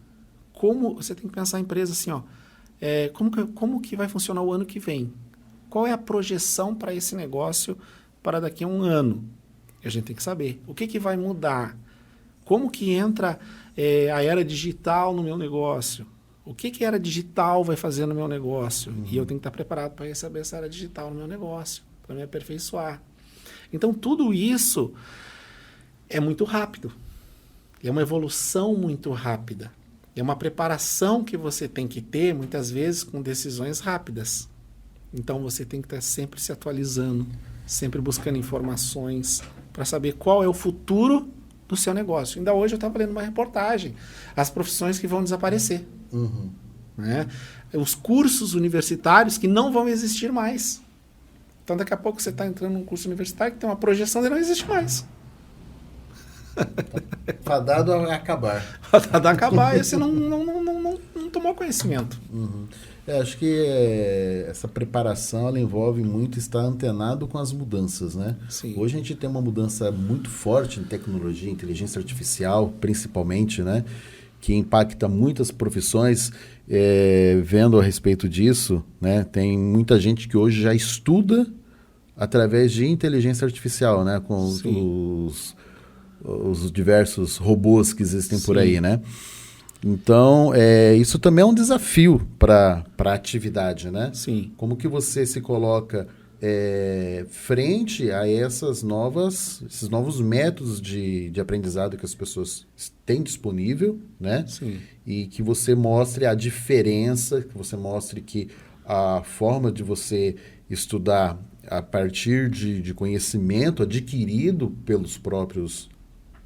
você tem que pensar a empresa assim, ó, como que vai funcionar o ano que vem? Qual é a projeção para esse negócio para daqui a um ano? A gente tem que saber. O que vai mudar? Como que entra a era digital no meu negócio? O que a era digital vai fazer no meu negócio? E eu tenho que estar preparado para receber essa era digital no meu negócio, para me aperfeiçoar. Então, tudo isso é muito rápido. É uma evolução muito rápida. É uma preparação que você tem que ter, muitas vezes, com decisões rápidas. Então, você tem que estar sempre se atualizando, sempre buscando informações para saber qual é o futuro do seu negócio. Ainda hoje eu estava lendo uma reportagem, as profissões que vão desaparecer. Né? Os cursos universitários que não vão existir mais. Então, daqui a pouco você está entrando num curso universitário que tem uma projeção de não existe mais. Fadado a acabar. Fadado a acabar, e você não tomou conhecimento. Acho que essa preparação ela envolve muito estar antenado com as mudanças, né? Sim. Hoje a gente tem uma mudança muito forte em tecnologia, inteligência artificial, principalmente, né? Que impacta muitas profissões. Vendo a respeito disso, né? Tem muita gente que hoje já estuda através de inteligência artificial, né? Com os diversos robôs que existem por aí, né? Então, isso também é um desafio para a atividade, né? Sim. Como que você se coloca frente a esses novos métodos de aprendizado que as pessoas têm disponível, né? Sim. E que você mostre a diferença, que você mostre que a forma de você estudar a partir de conhecimento adquirido pelos próprios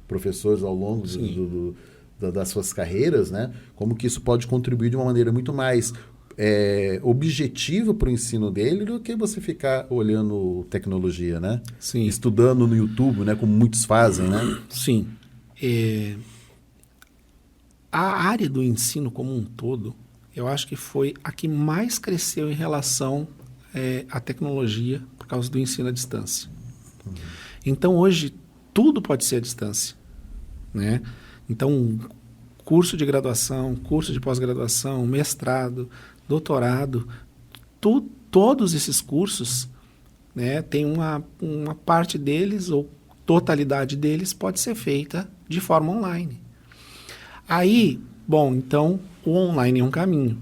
professores ao longo das suas carreiras, né? Como que isso pode contribuir de uma maneira muito mais objetiva para o ensino dele do que você ficar olhando tecnologia, né? Sim. Estudando no YouTube, né? Como muitos fazem, né? Sim. A área do ensino como um todo, eu acho que foi a que mais cresceu em relação à tecnologia por causa do ensino à distância. Então, hoje, tudo pode ser à distância, né? Então, curso de graduação, curso de pós-graduação, mestrado, doutorado, todos esses cursos, né, tem uma parte deles, ou totalidade deles, pode ser feita de forma online. Aí, bom, então, o online é um caminho.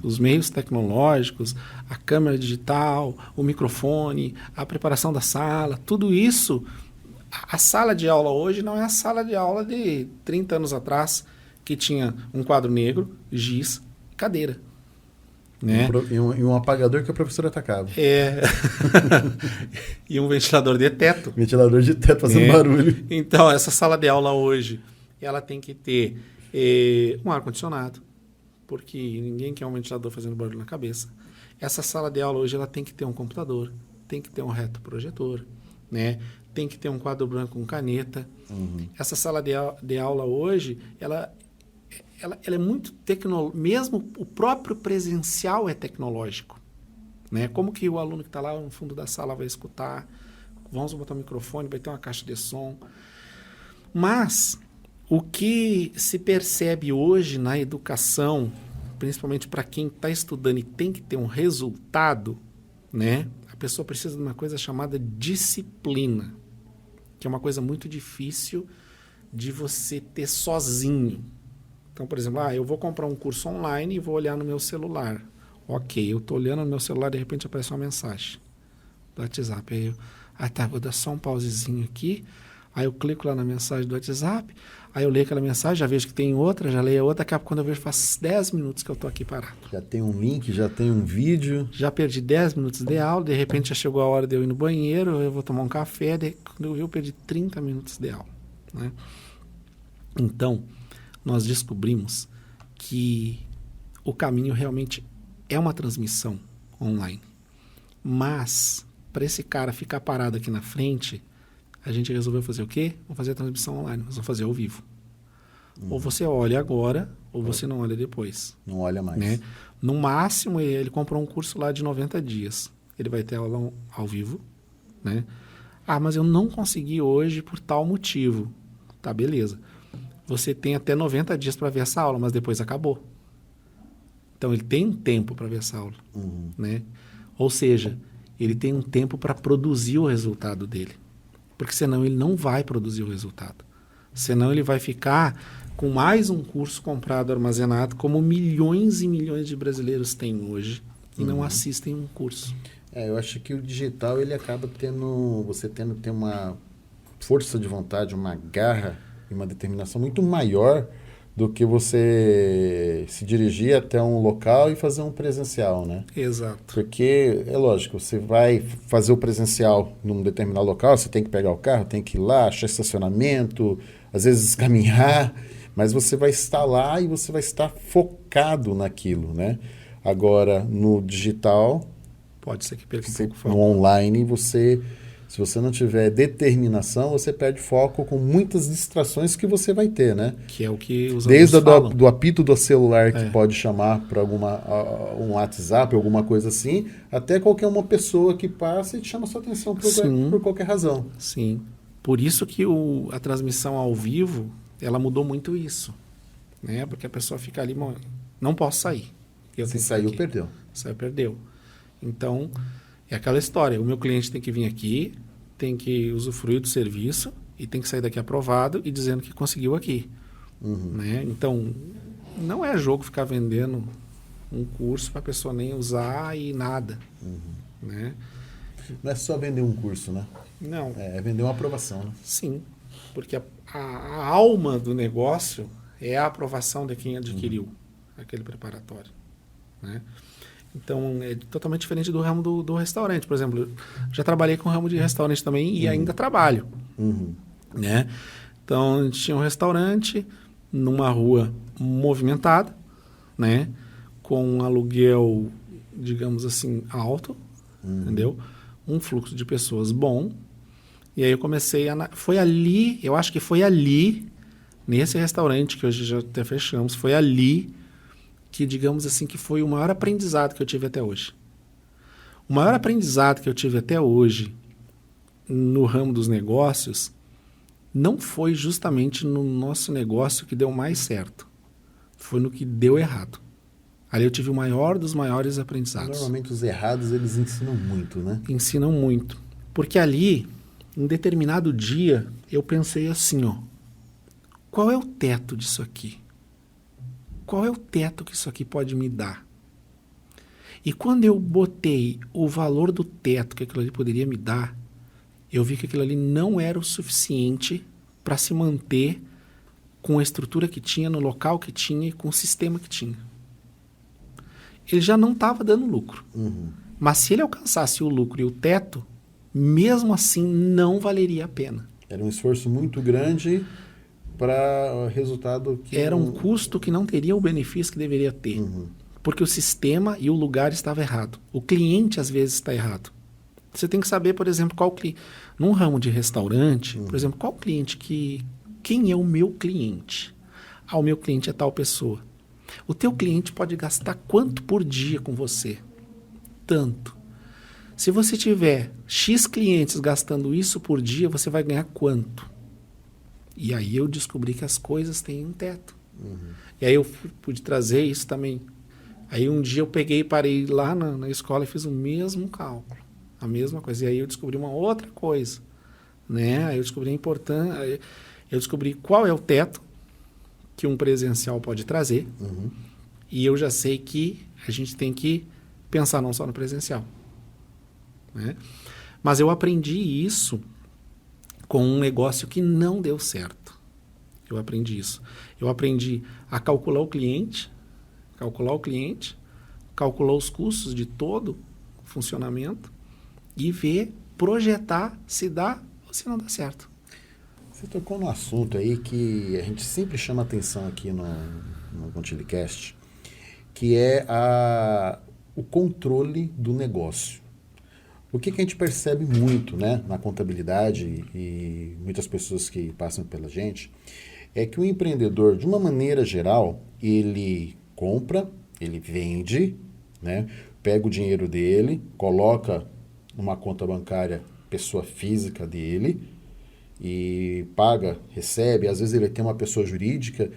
Os meios tecnológicos, a câmera digital, o microfone, a preparação da sala, tudo isso. A sala de aula hoje não é a sala de aula de 30 anos atrás, que tinha um quadro negro, giz, cadeira. né? E um apagador que a professora atacava. E um ventilador de teto. Ventilador de teto fazendo barulho. Então, essa sala de aula hoje, ela tem que ter um ar-condicionado, porque ninguém quer um ventilador fazendo barulho na cabeça. Essa sala de aula hoje, ela tem que ter um computador, tem que ter um retroprojetor, né? Tem que ter um quadro branco com caneta. Essa sala de aula hoje, ela é muito tecnológica. Mesmo o próprio presencial é tecnológico, né? Como que o aluno que está lá no fundo da sala vai escutar? Vamos botar um microfone, vai ter uma caixa de som. Mas o que se percebe hoje na educação, principalmente para quem está estudando e tem que ter um resultado, né? A pessoa precisa de uma coisa chamada disciplina, que é uma coisa muito difícil de você ter sozinho. Então, por exemplo, eu vou comprar um curso online e vou olhar no meu celular. Ok, eu estou olhando no meu celular, de repente aparece uma mensagem do WhatsApp. Aí eu, vou dar só um pausezinho aqui. Aí eu clico lá na mensagem do WhatsApp, aí eu leio aquela mensagem, já vejo que tem outra, já leio a outra, daqui a pouco quando eu vejo faz 10 minutos que eu estou aqui parado. Já tem um link, já tem um vídeo. Já perdi 10 minutos de aula, de repente já chegou a hora de eu ir no banheiro, eu vou tomar um café, quando eu vi eu perdi 30 minutos de aula, né? Então, nós descobrimos que o caminho realmente é uma transmissão online. Mas, para esse cara ficar parado aqui na frente, a gente resolveu fazer o quê? Vamos fazer a transmissão online, nós vamos fazer ao vivo. Ou você olha agora, ou você não olha depois. Não olha mais. Né? No máximo, ele comprou um curso lá de 90 dias. Ele vai ter aula ao vivo, né? Mas eu não consegui hoje por tal motivo. Tá, beleza. Você tem até 90 dias para ver essa aula, mas depois acabou. Então, ele tem um tempo para ver essa aula, né? Ou seja, ele tem um tempo para produzir o resultado dele. Porque senão ele não vai produzir o resultado. Senão ele vai ficar com mais um curso comprado, armazenado, como milhões e milhões de brasileiros têm hoje e não assistem um curso. Eu acho que o digital ele acaba você tendo que ter uma força de vontade, uma garra e uma determinação muito maior do que você se dirigir até um local e fazer um presencial, né? Exato. Porque, é lógico, você vai fazer o presencial num determinado local, você tem que pegar o carro, tem que ir lá, achar estacionamento, às vezes caminhar, mas você vai estar lá e você vai estar focado naquilo, né? Agora, no digital, pode ser que perca um pouco o foco. No online, se você não tiver determinação, você perde foco com muitas distrações que você vai ter, né? Que é o que os Desde falam. do apito do celular que pode chamar para um WhatsApp, alguma coisa assim, até qualquer uma pessoa que passa e te chama sua atenção por qualquer razão. Sim. Por isso que a transmissão ao vivo, ela mudou muito isso, né? Porque a pessoa fica ali, não posso sair. Se saiu, perdeu. Saiu, perdeu. Então, é aquela história. O meu cliente tem que vir aqui, tem que usufruir do serviço e tem que sair daqui aprovado e dizendo que conseguiu aqui. Né? Então, não é jogo ficar vendendo um curso para a pessoa nem usar e nada. Né? Não é só vender um curso, né? Não. É vender uma aprovação. Né? Sim, porque a alma do negócio é a aprovação de quem adquiriu aquele preparatório. Né? Então, é totalmente diferente do ramo do restaurante. Por exemplo, já trabalhei com o ramo de restaurante também e ainda trabalho. Né? Então, a gente tinha um restaurante numa rua movimentada, né? Com um aluguel, digamos assim, alto, entendeu? Um fluxo de pessoas bom. E aí eu comecei foi ali, eu acho que foi ali, nesse restaurante, que hoje já até fechamos, foi ali que, digamos assim, que foi o maior aprendizado que eu tive até hoje. O maior aprendizado que eu tive até hoje no ramo dos negócios não foi justamente no nosso negócio que deu mais certo. Foi no que deu errado. Ali eu tive o maior dos maiores aprendizados. Normalmente os errados, eles ensinam muito, né? Ensinam muito. Porque ali, em determinado dia, eu pensei assim, qual é o teto disso aqui? Qual é o teto que isso aqui pode me dar? E quando eu botei o valor do teto que aquilo ali poderia me dar, eu vi que aquilo ali não era o suficiente para se manter com a estrutura que tinha, no local que tinha e com o sistema que tinha. ele já não estava dando lucro. Mas se ele alcançasse o lucro e o teto, mesmo assim não valeria a pena. Era um esforço muito grande para resultado que... Era um custo que não teria o benefício que deveria ter. Porque o sistema e o lugar estava errado. O cliente, às vezes, está errado. Você tem que saber, por exemplo, qual cliente... Num ramo de restaurante, por exemplo, qual cliente que... Quem é o meu cliente? Ah, o meu cliente é tal pessoa. O teu cliente pode gastar quanto por dia com você? Tanto. Se você tiver X clientes gastando isso por dia, você vai ganhar quanto? E aí eu descobri que as coisas têm um teto. E aí eu pude trazer isso também. Aí um dia eu peguei e parei lá na escola e fiz o mesmo cálculo. A mesma coisa. E aí eu descobri uma outra coisa. Né? Aí eu descobri a importância... Eu descobri qual é o teto que um presencial pode trazer. E eu já sei que a gente tem que pensar não só no presencial. Né? Mas eu aprendi isso com um negócio que não deu certo. Eu aprendi isso. Eu aprendi a calcular o cliente, calcular os custos de todo o funcionamento e ver, projetar se dá ou se não dá certo. Você tocou num assunto aí que a gente sempre chama atenção aqui no ContiliCast, que é o controle do negócio. O que a gente percebe muito, né, na contabilidade e muitas pessoas que passam pela gente, é que o empreendedor, de uma maneira geral, ele compra, ele vende, né, pega o dinheiro dele, coloca numa conta bancária pessoa física dele, e paga, recebe, às vezes ele tem uma pessoa jurídica,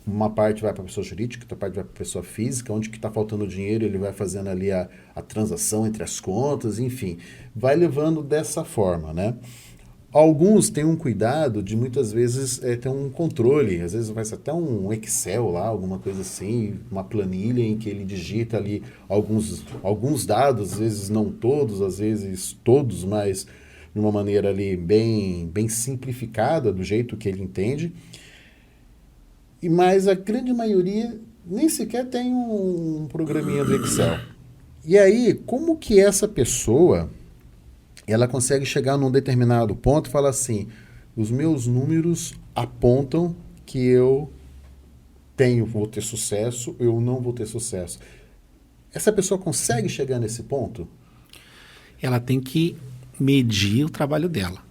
uma parte vai para a pessoa jurídica, outra parte vai para a pessoa física, onde que está faltando dinheiro ele vai fazendo ali a transação entre as contas, enfim, vai levando dessa forma, né? Alguns têm um cuidado de muitas vezes ter um controle, às vezes vai ser até um Excel lá, alguma coisa assim, uma planilha em que ele digita ali alguns dados, às vezes não todos, às vezes todos, mas de uma maneira ali bem simplificada, do jeito que ele entende. Mas a grande maioria nem sequer tem um programinha do Excel. E aí, como que essa pessoa ela consegue chegar num determinado ponto e falar assim, os meus números apontam que eu vou ter sucesso, eu não vou ter sucesso. Essa pessoa consegue chegar nesse ponto? Ela tem que medir o trabalho dela.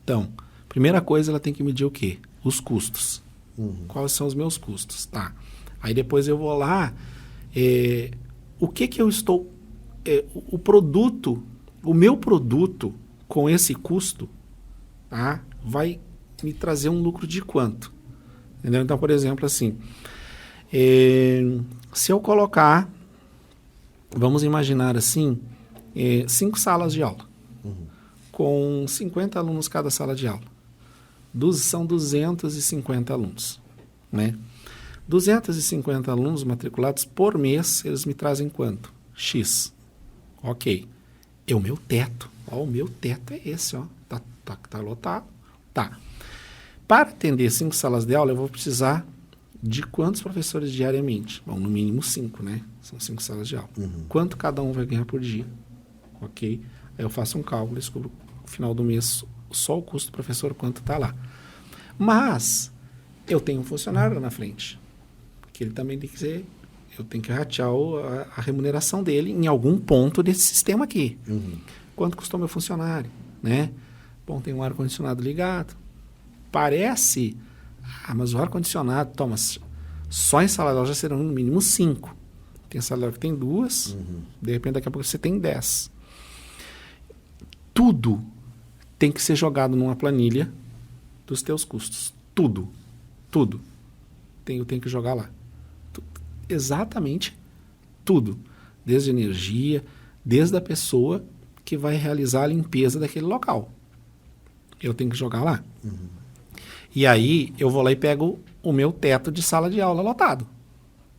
Então, primeira coisa, ela tem que medir o quê? Os custos. Quais são os meus custos? Tá. Aí depois eu vou lá, o que eu estou... o produto, o meu produto com esse custo, tá, vai me trazer um lucro de quanto? Entendeu? Então, por exemplo, assim, se eu colocar, vamos imaginar assim, 5 salas de aula, com 50 alunos cada sala de aula. São 250 alunos. Né? 250 alunos matriculados por mês, eles me trazem quanto? X. Ok. É o meu teto. Ó, o meu teto é esse. Ó. Tá lotado. Tá. Para atender 5 salas de aula, eu vou precisar de quantos professores diariamente? Bom, no mínimo 5, né? São 5 salas de aula. Quanto cada um vai ganhar por dia? Ok. Aí eu faço um cálculo, descubro no final do mês só o custo do professor, quanto está lá. Mas eu tenho um funcionário lá na frente, que ele também tem que ser... Eu tenho que ratear a remuneração dele em algum ponto desse sistema aqui. Quanto custou meu funcionário? Né? Bom, tem um ar-condicionado ligado. Parece... mas o ar-condicionado, toma, só em sala de aula já serão no mínimo 5. Tem sala de aula que tem 2, de repente daqui a pouco você tem 10. Tudo tem que ser jogado numa planilha dos teus custos. Tudo. Eu tenho que jogar lá. Exatamente tudo. Desde energia, desde a pessoa que vai realizar a limpeza daquele local. Eu tenho que jogar lá. E aí eu vou lá e pego o meu teto de sala de aula lotado.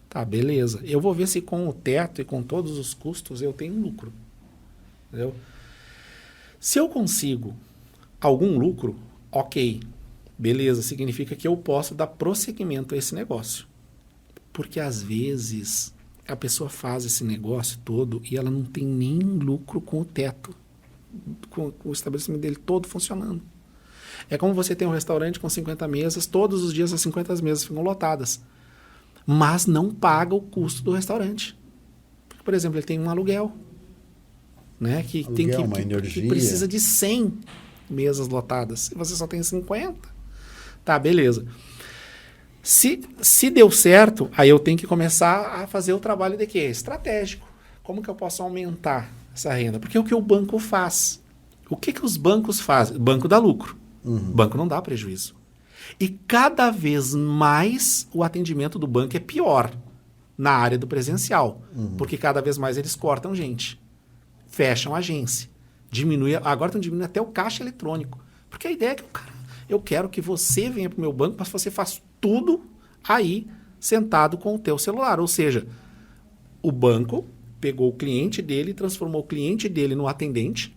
Tá, beleza. Eu vou ver se com o teto e com todos os custos eu tenho lucro. Entendeu? Se eu consigo algum lucro, ok, beleza, significa que eu posso dar prosseguimento a esse negócio. Porque às vezes a pessoa faz esse negócio todo e ela não tem nem lucro com o teto, com o estabelecimento dele todo funcionando. É como você tem um restaurante com 50 mesas, todos os dias as 50 mesas ficam lotadas, mas não paga o custo do restaurante. Por exemplo, ele tem um aluguel, né, que precisa de 100 mesas lotadas, e você só tem 50. Tá, beleza. Se deu certo, aí eu tenho que começar a fazer o trabalho de quê? Estratégico. Como que eu posso aumentar essa renda? Porque é o que o banco faz. O que os bancos fazem? O banco dá lucro. O banco não dá prejuízo. E cada vez mais o atendimento do banco é pior na área do presencial. Porque cada vez mais eles cortam gente. Fecham a agência. Agora estão diminuindo até o caixa eletrônico. Porque a ideia é que eu quero que você venha para o meu banco, mas você faz tudo aí sentado com o teu celular. Ou seja, o banco pegou o cliente dele, transformou o cliente dele no atendente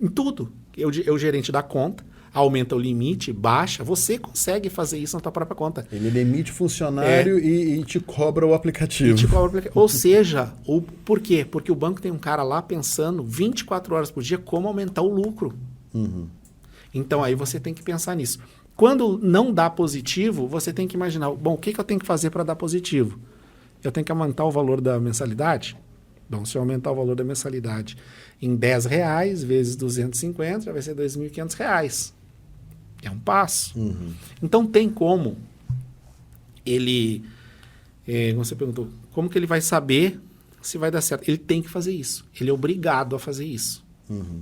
em tudo. Eu gerente da conta, aumenta o limite, baixa, você consegue fazer isso na tua própria conta. Ele demite funcionário e te cobra o aplicativo. Ou seja, por quê? Porque o banco tem um cara lá pensando 24 horas por dia como aumentar o lucro. Então aí você tem que pensar nisso. Quando não dá positivo, você tem que imaginar, bom, o que eu tenho que fazer para dar positivo? Eu tenho que aumentar o valor da mensalidade? Bom, se eu aumentar o valor da mensalidade em R$10 vezes 250, já vai ser R$2.500. É um passo. Então tem como ele... você perguntou, como que ele vai saber se vai dar certo? Ele tem que fazer isso. Ele é obrigado a fazer isso.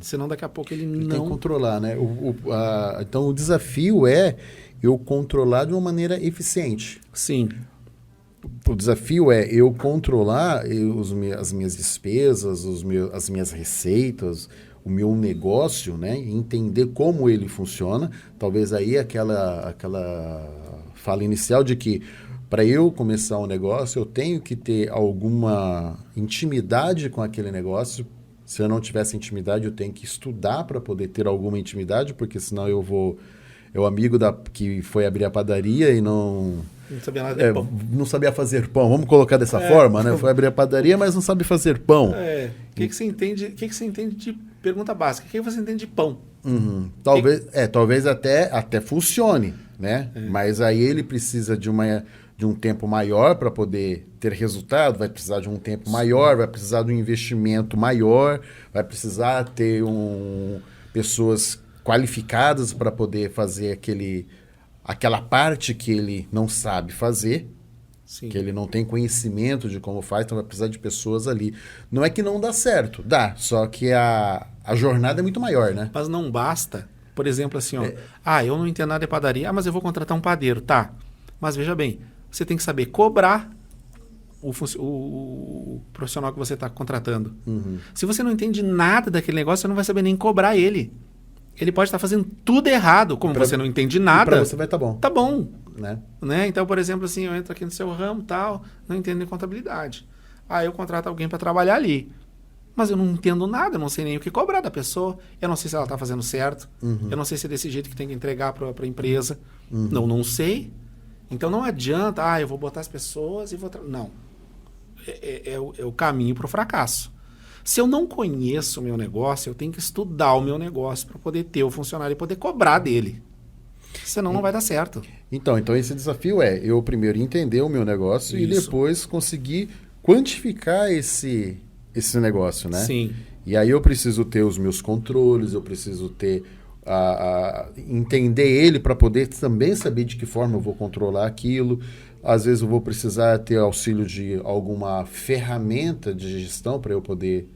Senão daqui a pouco ele não... Tem que controlar, né? Então o desafio é eu controlar de uma maneira eficiente. Sim. O desafio é eu controlar as minhas despesas, as minhas receitas, o meu negócio, né? Entender como ele funciona. Talvez aí aquela fala inicial de que para eu começar um negócio eu tenho que ter alguma intimidade com aquele negócio. Se eu não tivesse intimidade, eu tenho que estudar para poder ter alguma intimidade, porque senão eu vou... É o amigo que foi abrir a padaria e não sabia nada de pão. Não sabia fazer pão. Vamos colocar dessa forma, né? Foi abrir a padaria, mas não sabe fazer pão. O que você entende? O que você entende de pergunta básica? O que você entende de pão? Talvez até funcione, né? Mas aí ele precisa de um tempo maior para poder ter resultado, vai precisar de um tempo maior, vai precisar de um investimento maior, vai precisar ter pessoas qualificadas para poder fazer aquela parte que ele não sabe fazer, que ele não tem conhecimento de como faz, então vai precisar de pessoas ali. Não é que não dá certo, dá, só que a jornada é muito maior, né? Mas não basta, por exemplo, assim, eu não entendo nada de padaria, mas eu vou contratar um padeiro, tá? Mas veja bem, você tem que saber cobrar o profissional que você está contratando. Se você não entende nada daquele negócio, você não vai saber nem cobrar ele. Ele pode estar fazendo tudo errado, como você não entende nada. Para você vai estar bom. Tá bom. Né? Então, por exemplo, assim, eu entro aqui no seu ramo, tal, não entendo em contabilidade. Aí eu contrato alguém para trabalhar ali. Mas eu não entendo nada, eu não sei nem o que cobrar da pessoa. Eu não sei se ela está fazendo certo. Eu não sei se é desse jeito que tem que entregar para a empresa. Não sei. Então não adianta, eu vou botar as pessoas e vou... Não. É o caminho para o fracasso. Se eu não conheço o meu negócio, eu tenho que estudar o meu negócio para poder ter o funcionário e poder cobrar dele. Senão não vai dar certo. Então esse desafio é eu primeiro entender o meu negócio e depois conseguir quantificar esse negócio, né? Sim. E aí eu preciso ter os meus controles, eu preciso ter entender ele para poder também saber de que forma eu vou controlar aquilo. Às vezes eu vou precisar ter auxílio de alguma ferramenta de gestão para eu poder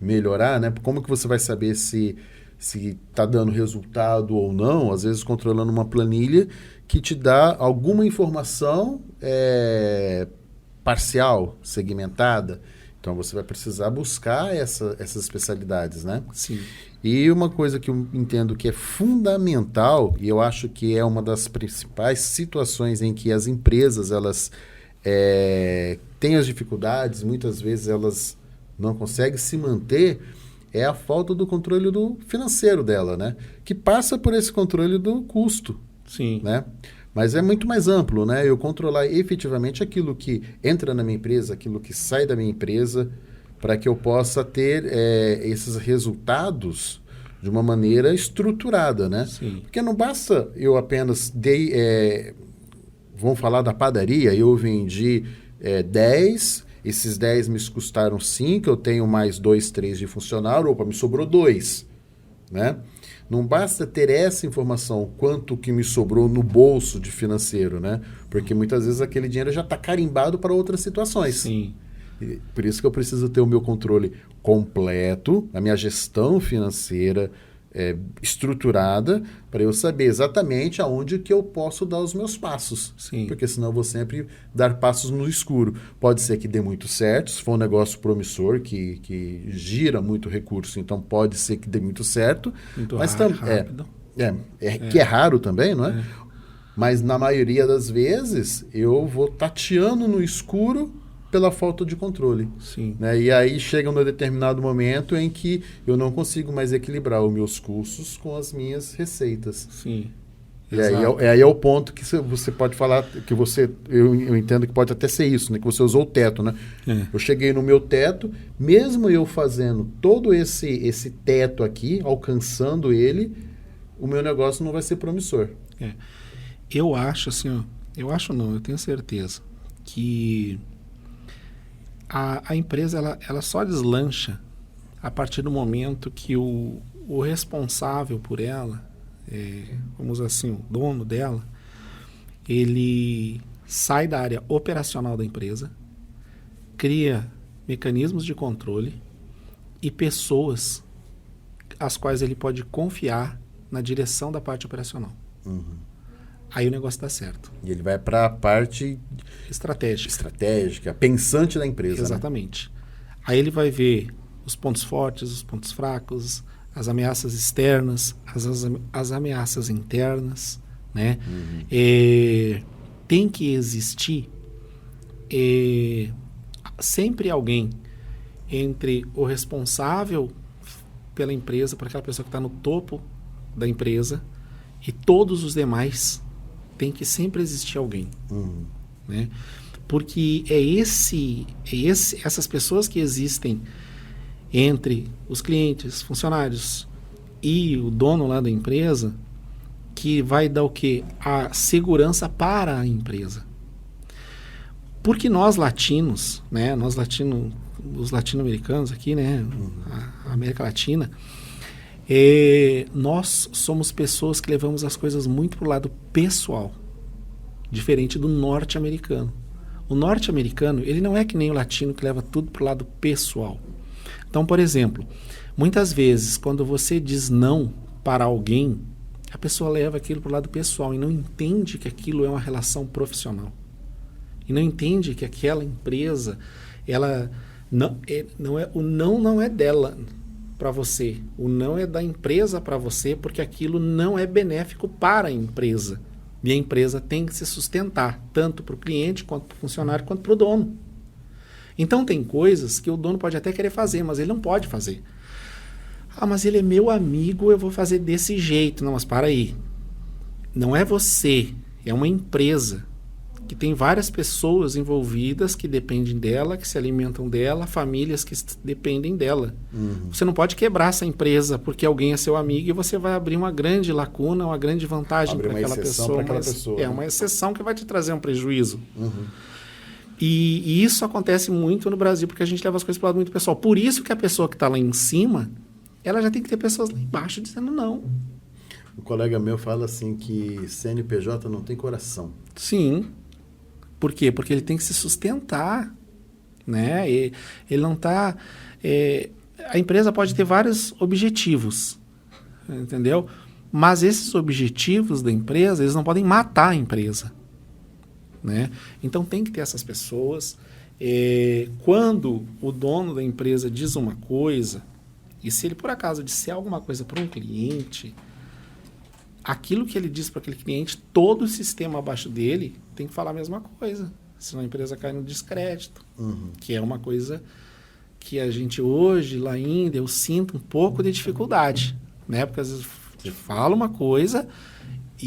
melhorar, né? Como que você vai saber se está dando resultado ou não? Às vezes controlando uma planilha que te dá alguma informação parcial, segmentada. Então você vai precisar buscar essas especialidades, né? Sim. E uma coisa que eu entendo que é fundamental, e eu acho que é uma das principais situações em que as empresas elas têm as dificuldades, muitas vezes elas não conseguem se manter, é a falta do controle do financeiro dela, né? Que passa por esse controle do custo. Sim. Né? Mas é muito mais amplo, né? Eu controlar efetivamente aquilo que entra na minha empresa, aquilo que sai da minha empresa, para que eu possa ter esses resultados de uma maneira estruturada, né? Sim. Porque não basta eu apenas vamos falar da padaria, eu vendi 10, esses 10 me custaram 5, eu tenho mais 2, 3 de funcionário, opa, me sobrou 2, né? Não basta ter essa informação, quanto que me sobrou no bolso de financeiro, né? Porque muitas vezes aquele dinheiro já está carimbado para outras situações. Sim. Por isso que eu preciso ter o meu controle completo, a minha gestão financeira estruturada, para eu saber exatamente aonde que eu posso dar os meus passos. Sim. Porque senão eu vou sempre dar passos no escuro. Pode ser que dê muito certo, se for um negócio promissor, que gira muito recurso, então pode ser que dê muito certo. Muito mas rápido. Que é raro também, não é? Mas na maioria das vezes eu vou tateando no escuro pela falta de controle. Sim. Né? E aí chega um determinado momento em que eu não consigo mais equilibrar os meus custos com as minhas receitas. Sim. E aí é o ponto que você pode falar, que eu entendo que pode até ser isso, né? Que você usou o teto, né? Eu cheguei no meu teto, mesmo eu fazendo todo esse teto aqui, alcançando ele, o meu negócio não vai ser promissor. Eu acho assim, eu tenho certeza que a empresa ela só deslancha a partir do momento que o responsável por ela, vamos dizer assim, o dono dela, ele sai da área operacional da empresa, cria mecanismos de controle e pessoas as quais ele pode confiar na direção da parte operacional. Aí o negócio dá certo. E ele vai para a parte estratégica, pensante da empresa. Exatamente. Né? Aí ele vai ver os pontos fortes, os pontos fracos, as ameaças externas, as ameaças internas, né? Tem que existir sempre alguém entre o responsável pela empresa, para aquela pessoa que está no topo da empresa, e todos os demais. Tem que sempre existir alguém, né? Porque essas pessoas que existem entre os clientes, funcionários e o dono lá da empresa, que vai dar o quê? A segurança para a empresa. Porque nós latinos, né? Os latino-americanos aqui, né? A América Latina, nós somos pessoas que levamos as coisas muito para o lado pessoal, diferente do norte-americano. O norte-americano, ele não é que nem o latino que leva tudo para o lado pessoal. Então, por exemplo, muitas vezes, quando você diz não para alguém, a pessoa leva aquilo para o lado pessoal e não entende que aquilo é uma relação profissional. E não entende que aquela empresa, ela o não é dela para você. O não é da empresa para você, porque aquilo não é benéfico para a empresa. E a empresa tem que se sustentar, tanto para o cliente, quanto para o funcionário, quanto para o dono. Então tem coisas que o dono pode até querer fazer, mas ele não pode fazer. Ah, mas ele é meu amigo, eu vou fazer desse jeito. Não, mas para aí. Não é você, é uma empresa que tem várias pessoas envolvidas que dependem dela, que se alimentam dela, famílias que dependem dela. Você não pode quebrar essa empresa porque alguém é seu amigo e você vai abrir uma grande lacuna, uma grande vantagem para aquela pessoa. É uma exceção que vai te trazer um prejuízo. E isso acontece muito no Brasil, porque a gente leva as coisas para o lado muito pessoal. Por isso que a pessoa que está lá em cima, ela já tem que ter pessoas lá embaixo dizendo não. Um colega meu fala assim que CNPJ não tem coração. Sim. Por quê? Porque ele tem que se sustentar, né? Ele não está... a empresa pode ter vários objetivos, entendeu? Mas esses objetivos da empresa, eles não podem matar a empresa, né? Então tem que ter essas pessoas. Quando o dono da empresa diz uma coisa, e se ele por acaso disser alguma coisa para um cliente, aquilo que ele diz para aquele cliente, todo o sistema abaixo dele tem que falar a mesma coisa. Senão a empresa cai no descrédito. Que é uma coisa que a gente hoje, lá ainda, eu sinto um pouco de dificuldade. Né? Porque às vezes fala uma coisa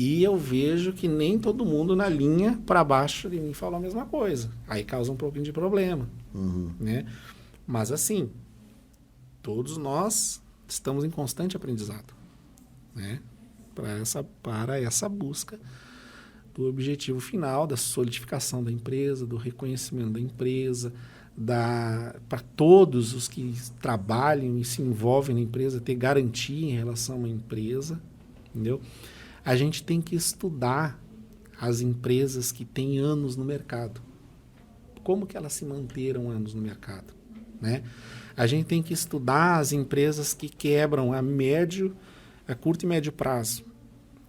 E eu vejo que nem todo mundo na linha para baixo de mim falou a mesma coisa. Aí causa um pouquinho de problema. Né? Mas assim, todos nós estamos em constante aprendizado. Né? Para essa busca do objetivo final, da solidificação da empresa, do reconhecimento da empresa, para todos os que trabalham e se envolvem na empresa, ter garantia em relação a uma empresa, entendeu? A gente tem que estudar as empresas que têm anos no mercado. Como que elas se manteram anos no mercado, né? A gente tem que estudar as empresas que quebram a curto e médio prazo.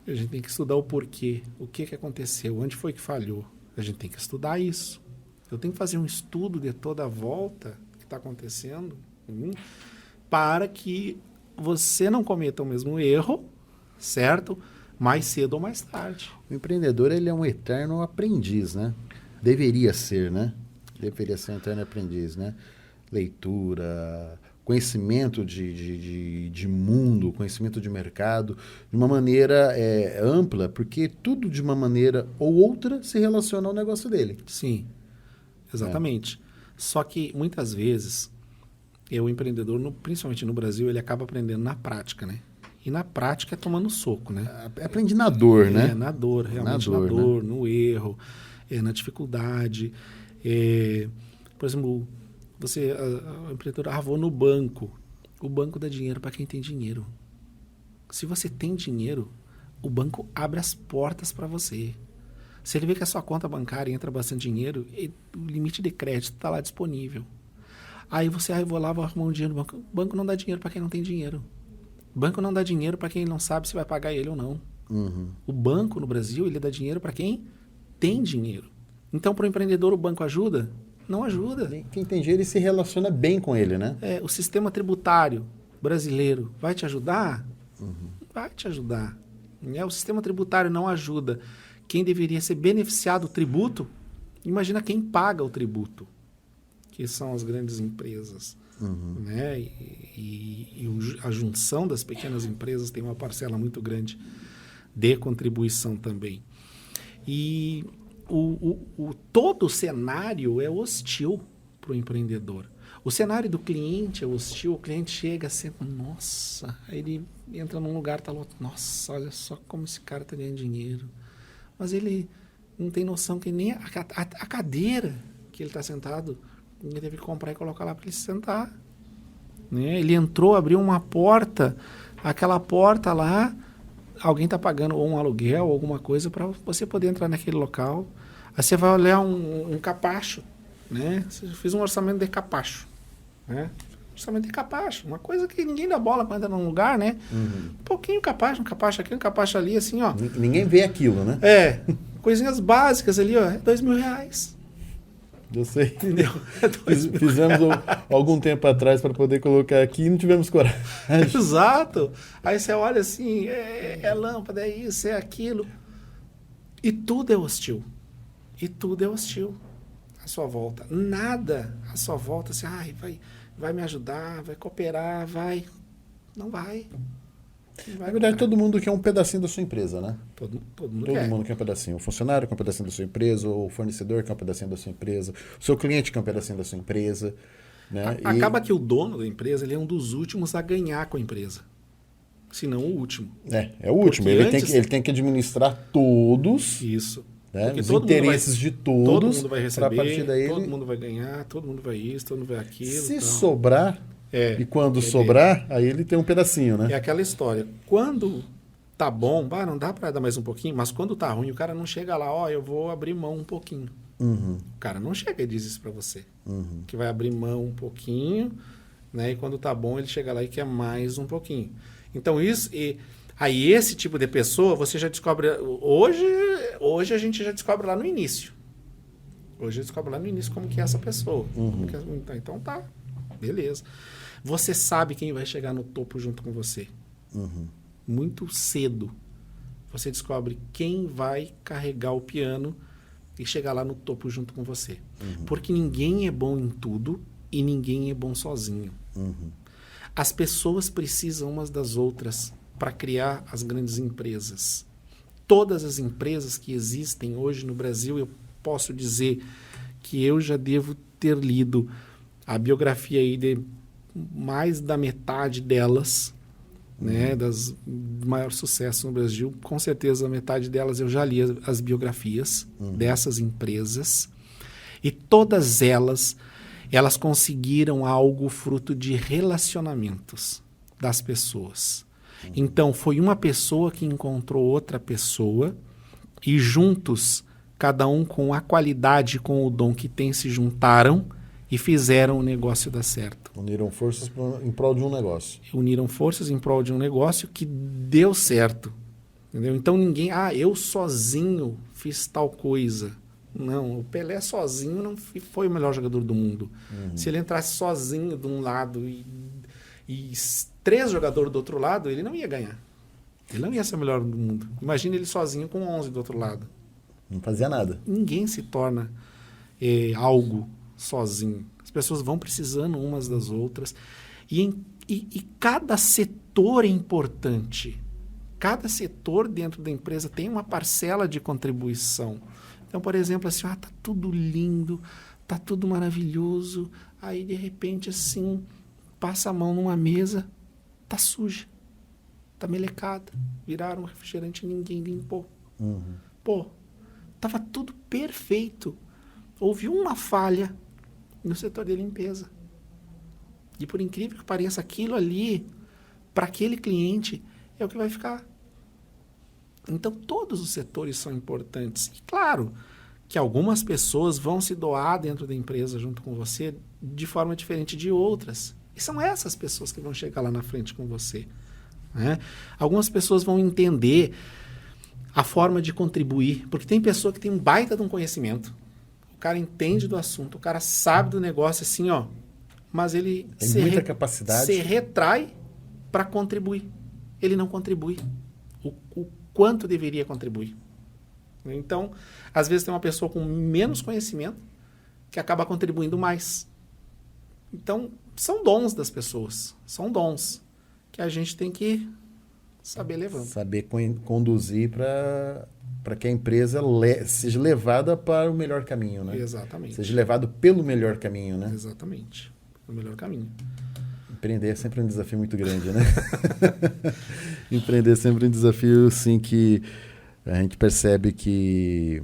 A gente tem que estudar o porquê, o que aconteceu, onde foi que falhou. A gente tem que estudar isso. Eu tenho que fazer um estudo de toda a volta que está acontecendo para que você não cometa o mesmo erro, certo? Mais cedo ou mais tarde. O empreendedor, ele é um eterno aprendiz, né? Deveria ser, né? Deveria ser um eterno aprendiz, né? Leitura, conhecimento de mundo, conhecimento de mercado, de uma maneira ampla, porque tudo de uma maneira ou outra se relaciona ao negócio dele. Sim, exatamente. Só que, muitas vezes, o empreendedor, principalmente no Brasil, ele acaba aprendendo na prática, né? E na prática é tomando soco, né? Aprende na dor, né? Na dor, realmente na né? dor, no erro, na dificuldade. Por exemplo, o empreendedor, vou no banco. O banco dá dinheiro para quem tem dinheiro. Se você tem dinheiro, o banco abre as portas para você. Se ele vê que a sua conta bancária entra bastante dinheiro, o limite de crédito está lá disponível. Aí você, vou arrumar um dinheiro no banco. O banco não dá dinheiro para quem não tem dinheiro. O banco não dá dinheiro para quem não sabe se vai pagar ele ou não. O banco no Brasil, ele dá dinheiro para quem tem dinheiro. Então, para o empreendedor, o banco ajuda? Não ajuda. Quem tem dinheiro, ele se relaciona bem com ele, né? O sistema tributário brasileiro vai te ajudar? Vai te ajudar. O sistema tributário não ajuda. Quem deveria ser beneficiado do tributo, imagina quem paga o tributo, que são as grandes empresas. Né? E a junção das pequenas empresas tem uma parcela muito grande de contribuição também. E todo o cenário é hostil para o empreendedor. O cenário do cliente é hostil, o cliente chega assim, nossa, aí ele entra num lugar, tá louco, nossa, olha só como esse cara está ganhando dinheiro. Mas ele não tem noção que nem a cadeira que ele está sentado, ele teve que comprar e colocar lá para ele se sentar. Né? Ele entrou, abriu uma porta, aquela porta lá, alguém está pagando ou um aluguel ou alguma coisa para você poder entrar naquele local. Aí você vai olhar um capacho, né? Você fez um orçamento de capacho, né? Orçamento de capacho, uma coisa que ninguém dá bola quando entra num lugar, né? Um pouquinho capacho, um capacho aqui, um capacho ali, assim, ó. Ninguém vê aquilo, né? Coisinhas básicas ali, ó, R$2.000. Eu sei. Entendeu? Fizemos algum tempo atrás para poder colocar aqui e não tivemos coragem. Exato. Aí você olha assim, é lâmpada, é isso, é aquilo. E tudo é hostil. E tudo é hostil à sua volta. Nada à sua volta, assim, vai me ajudar, vai cooperar, vai. Não vai. Na verdade, todo mundo quer um pedacinho da sua empresa, né? Todo mundo Todo quer. mundo quer um pedacinho. O funcionário quer um pedacinho da sua empresa, o fornecedor quer um pedacinho da sua empresa, o seu cliente quer um pedacinho da sua empresa. Né? Acaba que o dono da empresa, ele é um dos últimos a ganhar com a empresa. Se não o último. É o último. Ele tem que administrar todos. Isso. Né? Os interesses de todos. Todo mundo vai receber, partir daí todo mundo vai ganhar, todo mundo vai isso, todo mundo vai aquilo. Se sobrar, e quando sobrar, aí ele tem um pedacinho, né? É aquela história. Quando tá bom, não dá para dar mais um pouquinho, mas quando tá ruim, o cara não chega lá, eu vou abrir mão um pouquinho. O cara não chega e diz isso para você. Que vai abrir mão um pouquinho, né? E quando tá bom, ele chega lá e quer mais um pouquinho. Então, aí esse tipo de pessoa, você já descobre... Hoje a gente já descobre lá no início. Hoje a gente descobre lá no início como que é essa pessoa. Então tá, beleza. Você sabe quem vai chegar no topo junto com você. Muito cedo. Você descobre quem vai carregar o piano e chegar lá no topo junto com você. Porque ninguém é bom em tudo e ninguém é bom sozinho. As pessoas precisam umas das outras para criar as grandes empresas. todas as empresas que existem hoje no Brasil, eu posso dizer que eu já devo ter lido a biografia aí de mais da metade delas, né, das maiores sucessos no Brasil. Com certeza, a metade delas eu já li as biografias dessas empresas. E todas elas conseguiram algo fruto de relacionamentos das pessoas. Então, foi uma pessoa que encontrou outra pessoa e juntos, cada um com a qualidade, com o dom que tem, se juntaram e fizeram o negócio dar certo. Uniram forças em prol de um negócio. Uniram forças em prol de um negócio que deu certo. Entendeu? Então, ninguém... eu sozinho fiz tal coisa. Não, o Pelé sozinho não foi o melhor jogador do mundo. Se ele entrasse sozinho de um lado e 3 jogadores do outro lado, ele não ia ganhar. Ele não ia ser o melhor do mundo. Imagina ele sozinho com 11 do outro lado. Não fazia nada. Ninguém se torna algo sozinho. As pessoas vão precisando umas das outras. E cada setor é importante. Cada setor dentro da empresa tem uma parcela de contribuição. Então, por exemplo, assim, tá tudo lindo, tá tudo maravilhoso. Aí, de repente, assim, passa a mão numa mesa, tá suja, tá melecada. Viraram um refrigerante e ninguém limpou. Pô, tava tudo perfeito. Houve uma falha no setor de limpeza. E por incrível que pareça, aquilo ali, para aquele cliente, é o que vai ficar. Então, todos os setores são importantes. E claro que algumas pessoas vão se doar dentro da empresa junto com você de forma diferente de outras. E são essas pessoas que vão chegar lá na frente com você. Né? Algumas pessoas vão entender a forma de contribuir, porque tem pessoa que tem um baita de um conhecimento. O cara entende do assunto, o cara sabe do negócio assim, ó, mas ele tem muita capacidade. Se retrai para contribuir. Ele não contribui o quanto deveria contribuir. Então, às vezes tem uma pessoa com menos conhecimento que acaba contribuindo mais. Então, são dons das pessoas, são dons que a gente tem que saber levar. Saber conduzir para que a empresa seja levada para o melhor caminho, né? Exatamente. Seja levado pelo melhor caminho, né? Exatamente, pelo melhor caminho. Empreender é sempre um desafio muito grande, né? Empreender é sempre um desafio, sim, que a gente percebe que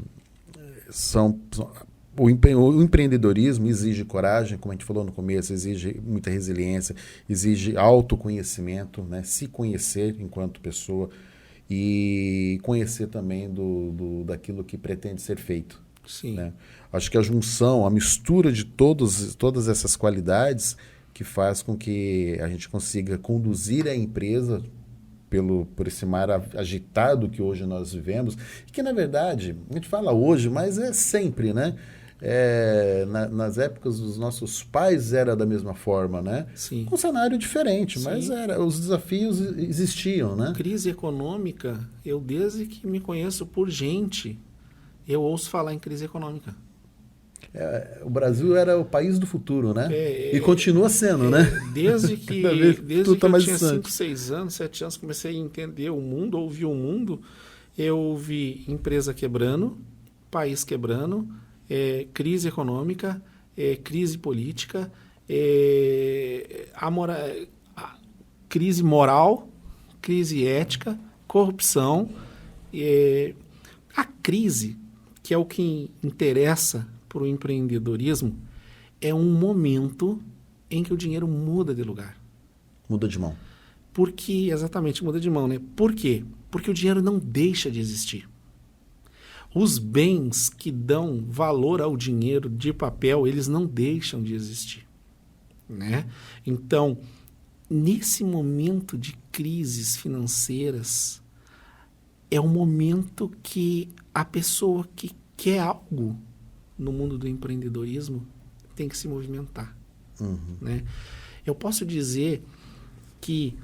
o empreendedorismo exige coragem, como a gente falou no começo, exige muita resiliência, exige autoconhecimento, né? Se conhecer enquanto pessoa e conhecer também daquilo que pretende ser feito. Sim. Né? Acho que a junção, a mistura de todas essas qualidades que faz com que a gente consiga conduzir a empresa por esse mar agitado que hoje nós vivemos, e que, na verdade, a gente fala hoje, mas é sempre, né? Nas épocas dos nossos pais era da mesma forma, né? Sim. Com um cenário diferente, Sim. mas os desafios existiam, né? Crise econômica, eu desde que me conheço por gente, eu ouço falar em crise econômica. O Brasil era o país do futuro, né? E continua sendo, né? Desde que eu tinha 5, 6 anos, 7 anos, comecei a entender o mundo, ouvir o mundo, eu vi empresa quebrando, país quebrando, crise econômica, crise política, crise moral, crise ética, corrupção. A crise, que é o que interessa para o empreendedorismo, é um momento em que o dinheiro muda de lugar. Muda de mão. Exatamente, muda de mão, né? Por quê? Porque o dinheiro não deixa de existir. Os bens que dão valor ao dinheiro de papel, eles não deixam de existir, né? Então, nesse momento de crises financeiras, é um momento que a pessoa que quer algo no mundo do empreendedorismo tem que se movimentar. Né? Eu posso dizer que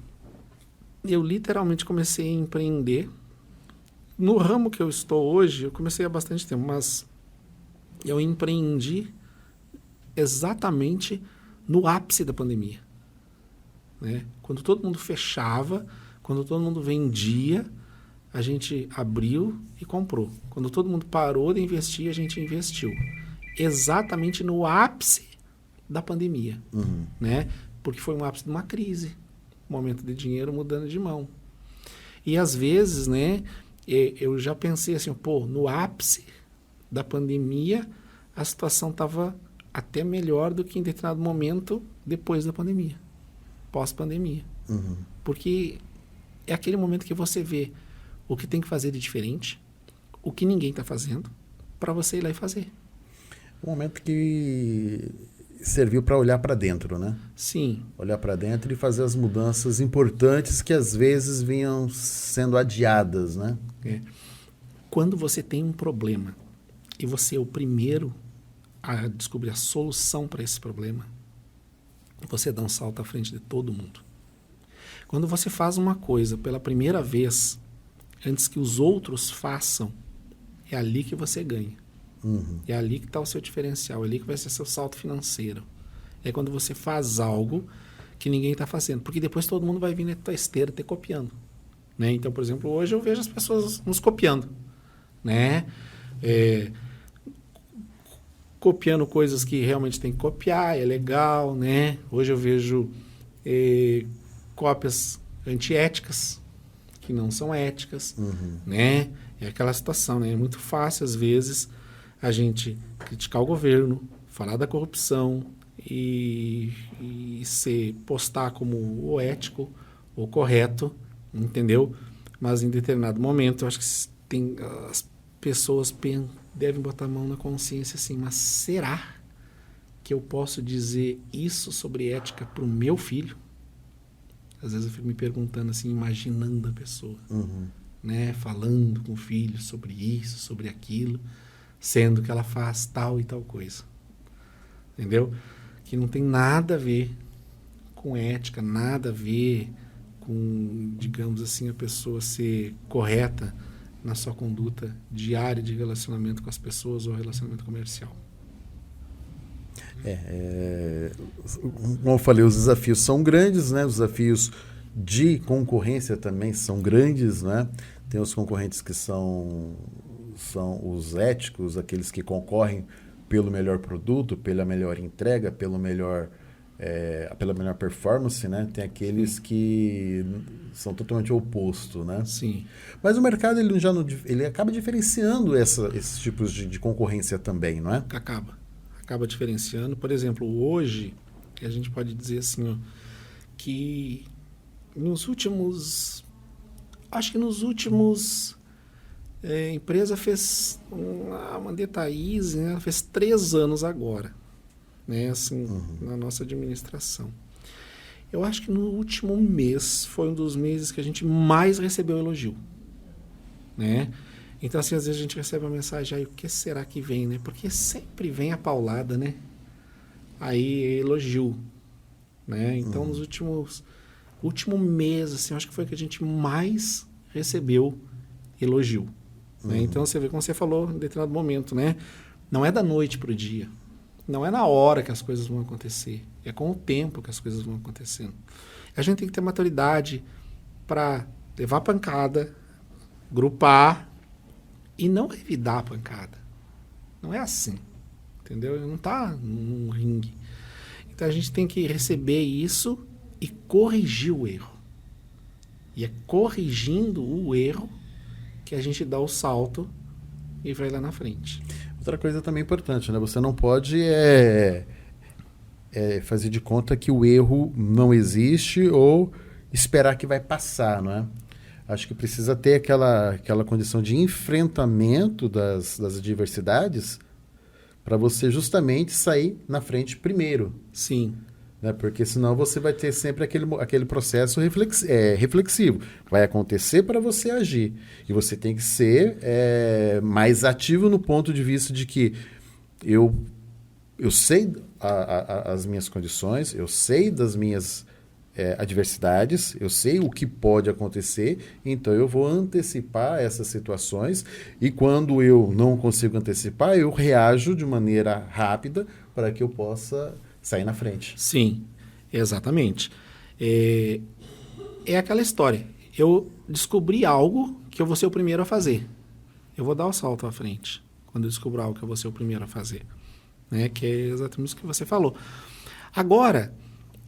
eu literalmente comecei a empreender. No ramo que eu estou hoje, eu comecei há bastante tempo, mas eu empreendi exatamente no ápice da pandemia. Né? Quando todo mundo fechava, quando todo mundo vendia, a gente abriu e comprou. Quando todo mundo parou de investir, a gente investiu. Exatamente no ápice da pandemia, né? Porque foi um ápice de uma crise, momento de dinheiro mudando de mão. E às vezes, né, eu já pensei assim, pô, no ápice da pandemia, a situação estava até melhor do que em determinado momento depois da pandemia, pós-pandemia. Porque é aquele momento que você vê o que tem que fazer de diferente, o que ninguém está fazendo, para você ir lá e fazer. Um momento que serviu para olhar para dentro, né? Sim. Olhar para dentro e fazer as mudanças importantes que às vezes vinham sendo adiadas, né? Quando você tem um problema e você é o primeiro a descobrir a solução para esse problema, você dá um salto à frente de todo mundo. Quando você faz uma coisa pela primeira vez, antes que os outros façam, é ali que você ganha. É ali que está o seu diferencial, é ali que vai ser seu salto financeiro. É quando você faz algo que ninguém está fazendo. Porque depois todo mundo vai vir na tua esteira te copiando. Né? Então, por exemplo, hoje eu vejo as pessoas nos copiando. Né? Copiando coisas que realmente tem que copiar, é legal. Né? Hoje eu vejo cópias antiéticas, que não são éticas. Né? É aquela situação, né? É muito fácil, às vezes, a gente criticar o governo, falar da corrupção e se postar como o ético, o correto, entendeu? Mas em determinado momento, eu acho que as pessoas devem botar a mão na consciência assim, mas será que eu posso dizer isso sobre ética para o meu filho? Às vezes eu fico me perguntando assim, imaginando a pessoa, né? Falando com o filho sobre isso, sobre aquilo, sendo que ela faz tal e tal coisa. Entendeu? Que não tem nada a ver com ética, nada a ver com, digamos assim, a pessoa ser correta na sua conduta diária de relacionamento com as pessoas ou relacionamento comercial. Como eu falei, os desafios são grandes, né? Os desafios de concorrência também são grandes, né? Tem os concorrentes que são os éticos, aqueles que concorrem pelo melhor produto, pela melhor entrega, pela melhor performance, né? Tem aqueles que são totalmente o oposto, né? Sim. Mas o mercado ele acaba diferenciando esses tipos de concorrência também, não é? Acaba diferenciando. Por exemplo, hoje, a gente pode dizer assim, ó, que nos últimos... Acho que nos últimos... a empresa fez... A Mandetta Easy, né, ela fez 3 anos agora, né, assim, na nossa administração. Eu acho que no último mês foi um dos meses que a gente mais recebeu elogio, né? Então, assim, às vezes a gente recebe uma mensagem, aí, o que será que vem, né? Porque sempre vem a paulada, né? Aí, elogio, né? Então, nos último mês, assim, acho que foi que a gente mais recebeu elogio. Né? Então, você vê, como você falou em determinado momento, né? Não é da noite para o dia. Não é na hora que as coisas vão acontecer. É com o tempo que as coisas vão acontecendo. A gente tem que ter maturidade para levar pancada, grupar e não revidar a pancada. Não é assim. Entendeu? Não está num ringue. Então, a gente tem que receber isso e corrigir o erro. E é corrigindo o erro que a gente dá o salto e vai lá na frente. Outra coisa também importante, né? Você não pode fazer de conta que o erro não existe ou esperar que vai passar, não é? Acho que precisa ter aquela condição de enfrentamento das adversidades para você justamente sair na frente primeiro. Sim. Né? Porque senão você vai ter sempre aquele processo reflexivo. Vai acontecer para você agir. E você tem que ser mais ativo no ponto de vista de que eu sei as minhas condições, eu sei das minhas adversidades, eu sei o que pode acontecer, então eu vou antecipar essas situações e quando eu não consigo antecipar, eu reajo de maneira rápida para que eu possa sair na frente. Sim, exatamente. É aquela história. Eu descobri algo que eu vou ser o primeiro a fazer. Eu vou dar o salto à frente quando eu descubro algo que eu vou ser o primeiro a fazer. Né? Que é exatamente o que você falou. Agora,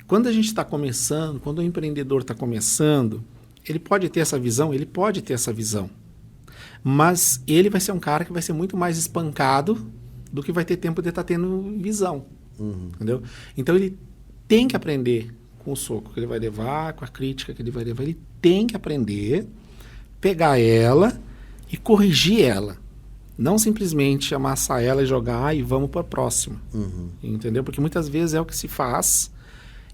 quando a gente está começando, quando o empreendedor está começando, ele pode ter essa visão? Ele pode ter essa visão. Mas ele vai ser um cara que vai ser muito mais espancado do que vai ter tempo de estar tendo visão. Entendeu? Então ele tem que aprender com o soco que ele vai levar, com a crítica que ele vai levar. Ele tem que aprender, pegar ela e corrigir ela. Não simplesmente amassar ela e jogar e vamos para a próxima. Entendeu? Porque muitas vezes é o que se faz,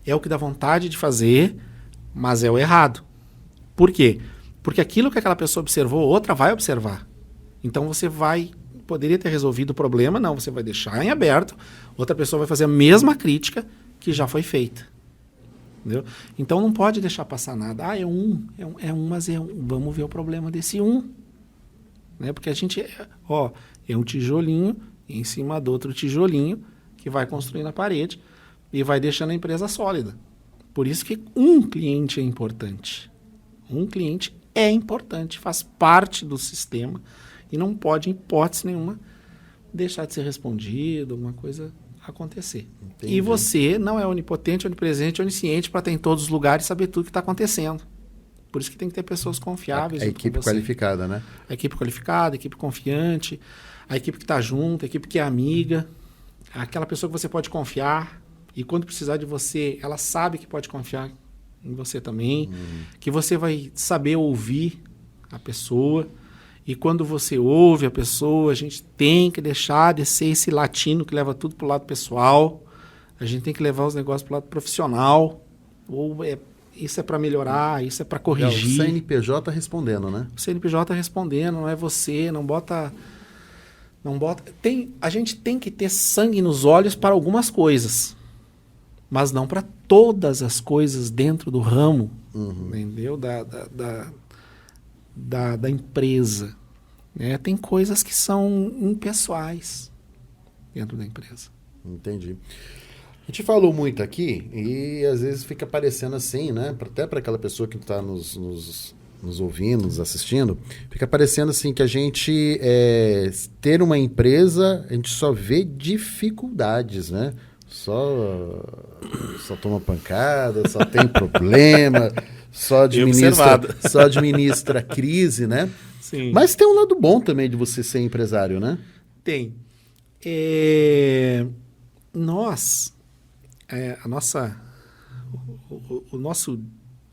é o que dá vontade de fazer, mas é o errado. Por quê? Porque aquilo que aquela pessoa observou, outra vai observar. Então você poderia ter resolvido o problema, não, você vai deixar em aberto, outra pessoa vai fazer a mesma crítica que já foi feita. Entendeu? Então não pode deixar passar nada. Ah, mas é um. Vamos ver o problema desse um. Né? Porque a gente, é um tijolinho em cima do outro tijolinho que vai construindo a parede e vai deixando a empresa sólida. Por isso que um cliente é importante. Um cliente é importante, faz parte do sistema e não pode, em hipótese nenhuma, deixar de ser respondido, alguma coisa acontecer. Entendi. E você não é onipotente, onipresente, onisciente para estar em todos os lugares e saber tudo que está acontecendo. Por isso que tem que ter pessoas confiáveis. A equipe qualificada, né? A equipe qualificada, a equipe confiante, a equipe que está junto, a equipe que é amiga, aquela pessoa que você pode confiar e quando precisar de você, ela sabe que pode confiar em você também, que você vai saber ouvir a pessoa e quando você ouve a pessoa, a gente tem que deixar de ser esse latino que leva tudo para o lado pessoal, a gente tem que levar os negócios para o lado profissional, isso é para melhorar, isso é para corrigir. O CNPJ respondendo, né? O CNPJ respondendo, não é você, não bota... A gente tem que ter sangue nos olhos para algumas coisas, mas não para todas as coisas dentro do ramo, entendeu? Da empresa. Né? Tem coisas que são impessoais dentro da empresa. Entendi. A gente falou muito aqui e às vezes fica parecendo assim, né? Até para aquela pessoa que está nos ouvindo, nos assistindo, fica parecendo assim que a gente ter uma empresa, a gente só vê dificuldades, né? Só toma pancada, só tem problema, só administra crise, né? Sim. Mas tem um lado bom também de você ser empresário, né? Tem.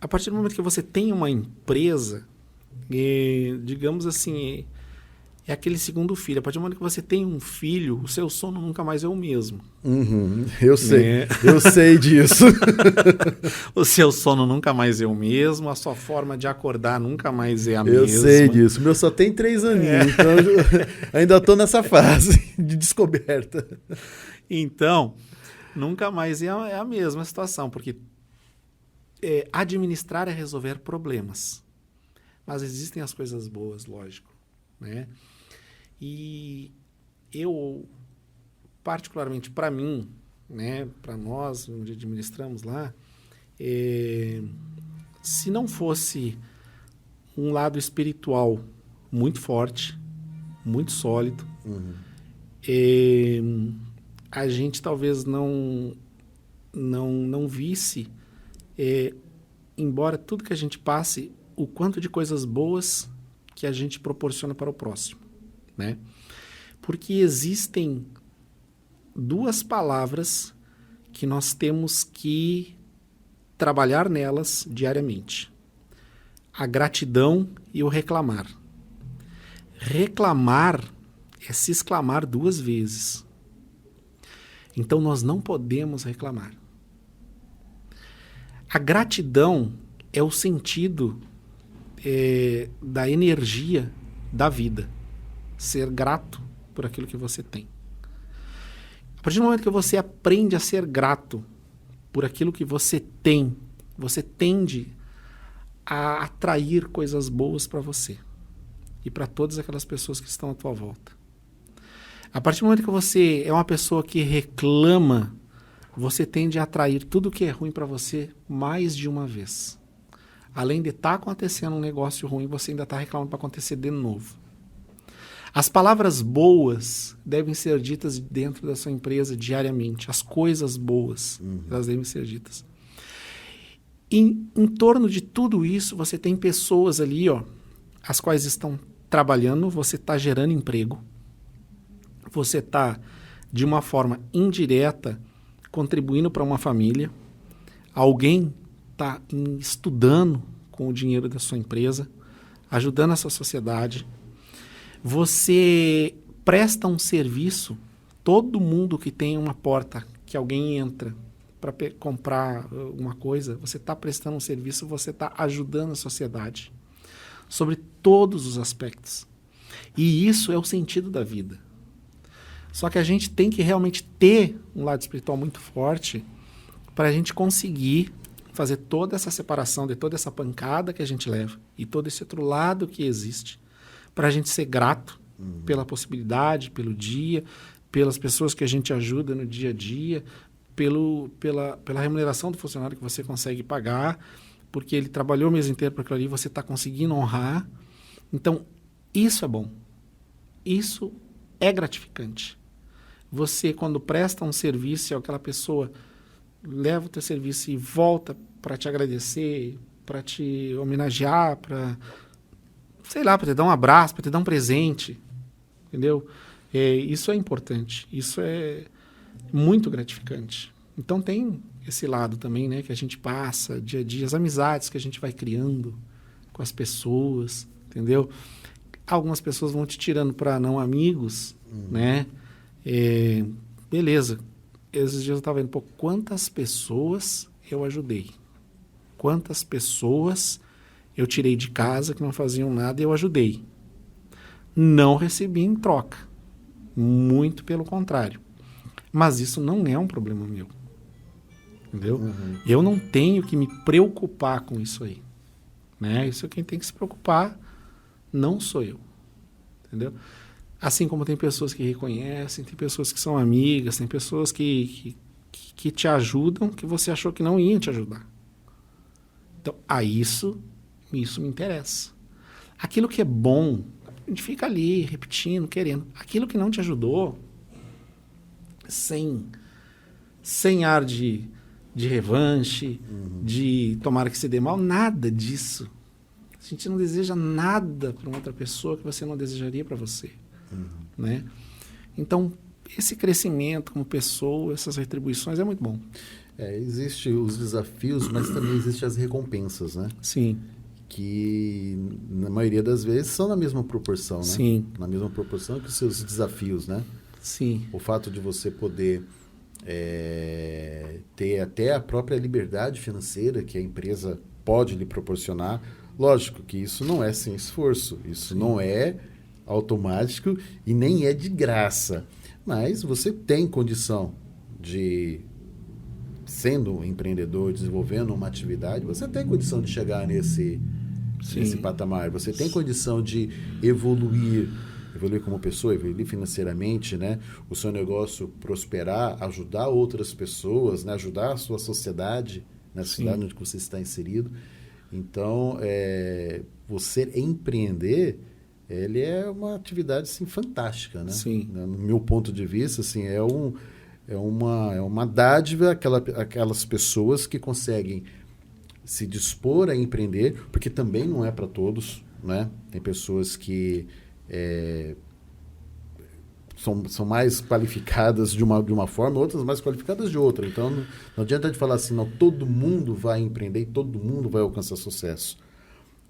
A partir do momento que você tem uma empresa, digamos assim, é aquele segundo filho. A partir do momento que você tem um filho, o seu sono nunca mais é o mesmo. Eu sei, eu sei disso. O seu sono nunca mais é o mesmo, a sua forma de acordar nunca mais é a mesma. Eu sei disso. O meu só tem 3 aninhos, então eu ainda estou nessa fase de descoberta. Então, nunca mais é a mesma situação, porque administrar é resolver problemas. Mas existem as coisas boas, lógico, né? E eu, particularmente para mim, né, para nós, onde administramos lá, se não fosse um lado espiritual muito forte, muito sólido, a gente talvez não visse, embora tudo que a gente passe, o quanto de coisas boas que a gente proporciona para o próximo, né? Porque existem 2 palavras que nós temos que trabalhar nelas diariamente: a gratidão e o reclamar. Reclamar é se exclamar 2 vezes. Então nós não podemos reclamar. A gratidão é o sentido da energia da vida. Ser grato por aquilo que você tem. A partir do momento que você aprende a ser grato por aquilo que você tem, você tende a atrair coisas boas para você e para todas aquelas pessoas que estão à tua volta. A partir do momento que você é uma pessoa que reclama, você tende a atrair tudo que é ruim para você mais de uma vez. além de estar acontecendo um negócio ruim, você ainda está reclamando para acontecer de novo. As palavras boas devem ser ditas dentro da sua empresa diariamente. As coisas boas, elas devem ser ditas. Em torno de tudo isso, você tem pessoas ali, ó, as quais estão trabalhando, você está gerando emprego, você está, de uma forma indireta, contribuindo para uma família, alguém está estudando com o dinheiro da sua empresa, ajudando essa sociedade. Você presta um serviço, todo mundo que tem uma porta, que alguém entra para comprar uma coisa, você está prestando um serviço, você está ajudando a sociedade, sobre todos os aspectos. E isso é o sentido da vida. Só que a gente tem que realmente ter um lado espiritual muito forte para a gente conseguir fazer toda essa separação de toda essa pancada que a gente leva e todo esse outro lado que existe, para a gente ser grato pela possibilidade, pelo dia, pelas pessoas que a gente ajuda no dia a dia, pela remuneração do funcionário que você consegue pagar, porque ele trabalhou o mês inteiro para aquilo ali, você está conseguindo honrar. Então, isso é bom. Isso é gratificante. Você, quando presta um serviço, aquela pessoa leva o teu serviço e volta para te agradecer, para te homenagear, para, sei lá, para te dar um abraço, para te dar um presente, entendeu? Isso é importante, isso é muito gratificante. Então tem esse lado também, né, que a gente passa dia a dia, as amizades que a gente vai criando com as pessoas, entendeu? Algumas pessoas vão te tirando para não amigos, né? Beleza. Esses dias eu estava vendo, quantas pessoas eu ajudei? Quantas pessoas eu tirei de casa que não faziam nada e eu ajudei? Não recebi em troca. Muito pelo contrário. Mas isso não é um problema meu. Entendeu? Eu não tenho que me preocupar com isso aí. Né? Isso é quem tem que se preocupar, não sou eu. Entendeu? Assim como tem pessoas que reconhecem, tem pessoas que são amigas, tem pessoas que te ajudam que você achou que não iam te ajudar. Então, isso me interessa. Aquilo que é bom, a gente fica ali repetindo, querendo. Aquilo que não te ajudou, sem ar de revanche, de tomara que se dê mal, nada disso. A gente não deseja nada para uma outra pessoa que você não desejaria para você. Né? Então, esse crescimento como pessoa, essas retribuições é muito bom. Existem os desafios, mas também existem as recompensas, né? Sim. Que, na maioria das vezes, são na mesma proporção, né? Sim. Na mesma proporção que os seus desafios, né? Sim. O fato de você poder ter até a própria liberdade financeira que a empresa pode lhe proporcionar. Lógico que isso não é sem esforço, isso não é automático e nem é de graça. Mas você tem condição de, sendo um empreendedor, desenvolvendo uma atividade, você tem condição de chegar nesse patamar. Você tem condição de evoluir como pessoa, evoluir financeiramente, né? O seu negócio prosperar, ajudar outras pessoas, né? Ajudar a sua sociedade, na cidade onde você está inserido. Então, você empreender, ele é uma atividade assim, fantástica, né? Sim. No meu ponto de vista, assim, é uma dádiva aquelas pessoas que conseguem se dispor a empreender, porque também não é para todos, né? Tem pessoas que são mais qualificadas de uma forma, outras mais qualificadas de outra. Então, não adianta de falar assim, não, todo mundo vai empreender e todo mundo vai alcançar sucesso.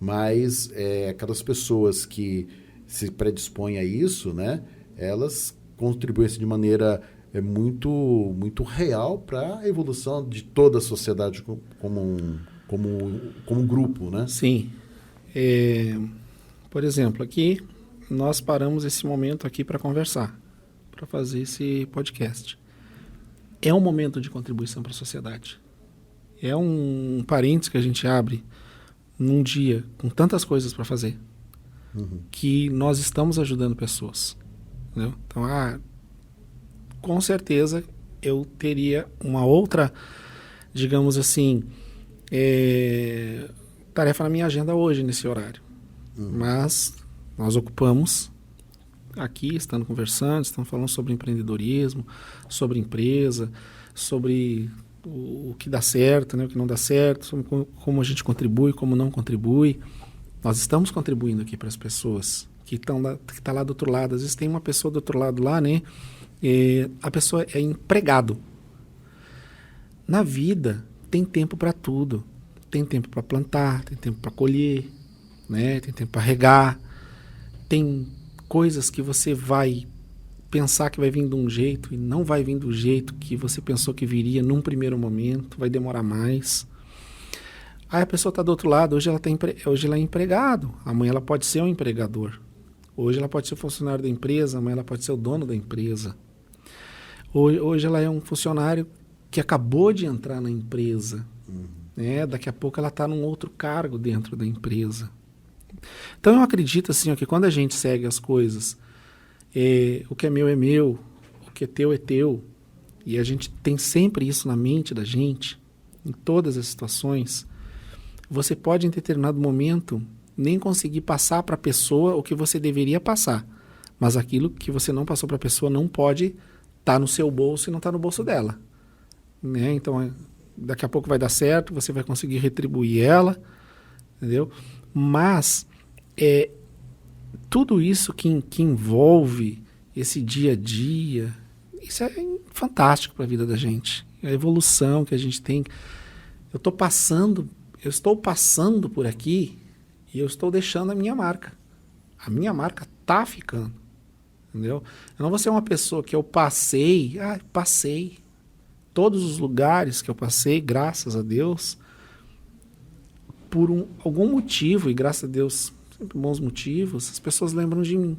Mas aquelas pessoas que se predispõem a isso, né, elas contribuem de maneira muito, muito real para a evolução de toda a sociedade como grupo, né? Sim. Por exemplo, aqui nós paramos esse momento aqui para conversar, para fazer esse podcast. É um momento de contribuição para a sociedade. É um parênteses que a gente abre num dia com tantas coisas para fazer, que nós estamos ajudando pessoas. Entendeu? Então, com certeza eu teria uma outra, digamos assim, tarefa na minha agenda hoje, nesse horário. Mas nós ocupamos aqui, estando conversando, estamos falando sobre empreendedorismo, sobre empresa, sobre o que dá certo, né, o que não dá certo, sobre como a gente contribui, como não contribui. Nós estamos contribuindo aqui para as pessoas que estão lá, que tá lá do outro lado. Às vezes tem uma pessoa do outro lado lá, né? A pessoa é empregado. Na vida tem tempo para tudo. Tem tempo para plantar, tem tempo para colher, né? Tem tempo para regar. Tem coisas que você vai pensar que vai vir de um jeito e não vai vir do jeito que você pensou que viria num primeiro momento, vai demorar mais. Aí a pessoa está do outro lado, hoje ela é empregado, amanhã ela pode ser um empregador. Hoje ela pode ser funcionário da empresa, amanhã ela pode ser o dono da empresa. Hoje ela é um funcionário que acabou de entrar na empresa. Né? Daqui a pouco ela está num outro cargo dentro da empresa. Então eu acredito assim, ó, que quando a gente segue as coisas, o que é meu, o que é teu, e a gente tem sempre isso na mente da gente, em todas as situações, você pode em determinado momento nem conseguir passar para a pessoa o que você deveria passar, mas aquilo que você não passou para a pessoa não pode estar no seu bolso e não estar no bolso dela. Né? Então, daqui a pouco vai dar certo, você vai conseguir retribuir ela, entendeu? Mas tudo isso que envolve esse dia a dia, isso é fantástico para a vida da gente. A evolução que a gente tem. Eu estou passando por aqui e eu estou deixando a minha marca. A minha marca está ficando. Entendeu? Eu não vou ser uma pessoa que eu passei. Passei. Todos os lugares que eu passei, graças a Deus, por algum motivo, e graças a Deus, sempre bons motivos, as pessoas lembram de mim.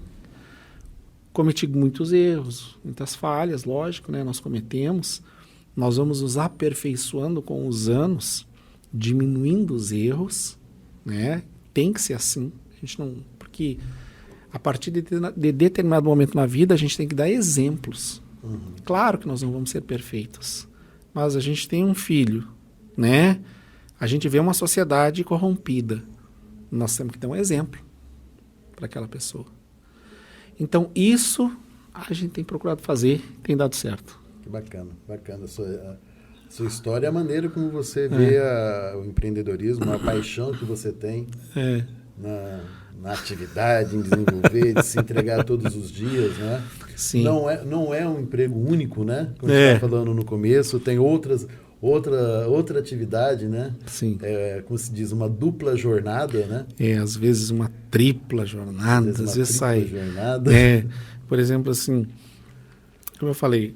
Cometi muitos erros, muitas falhas, lógico, né? Nós cometemos. Nós vamos nos aperfeiçoando com os anos, diminuindo os erros, né? Tem que ser assim. A gente não, porque a partir de determinado momento na vida, a gente tem que dar exemplos. Claro que nós não vamos ser perfeitos, mas a gente tem um filho, né? A gente vê uma sociedade corrompida. Nós temos que dar um exemplo para aquela pessoa. Então, isso a gente tem procurado fazer, tem dado certo. Que bacana, bacana. A sua história é a maneira como você vê o empreendedorismo, a paixão que você tem na atividade, em desenvolver, de se entregar todos os dias, né? Sim. Não é um emprego único, né? Como você estava falando no começo, tem outra atividade, né? Sim. Como se diz, uma dupla jornada, né? Às vezes uma tripla jornada, às vezes sai. Jornada. Por exemplo, assim, como eu falei,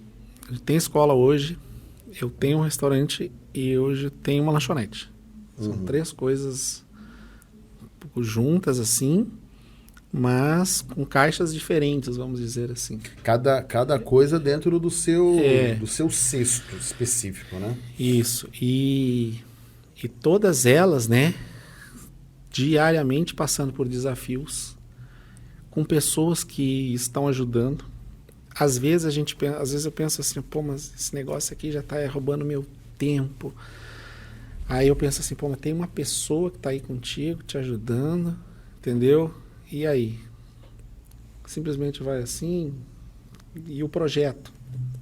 tem escola hoje, eu tenho um restaurante e hoje tenho uma lanchonete. São três coisas um pouco juntas, assim, mas com caixas diferentes, vamos dizer assim. Cada coisa dentro do seu cesto específico, né? Isso. E todas elas, né, diariamente passando por desafios, com pessoas que estão ajudando. Às vezes eu penso assim, pô, mas esse negócio aqui já está roubando meu tempo. Aí eu penso assim, pô, mas tem uma pessoa que está aí contigo, te ajudando, entendeu? E aí? Simplesmente vai assim, e o projeto,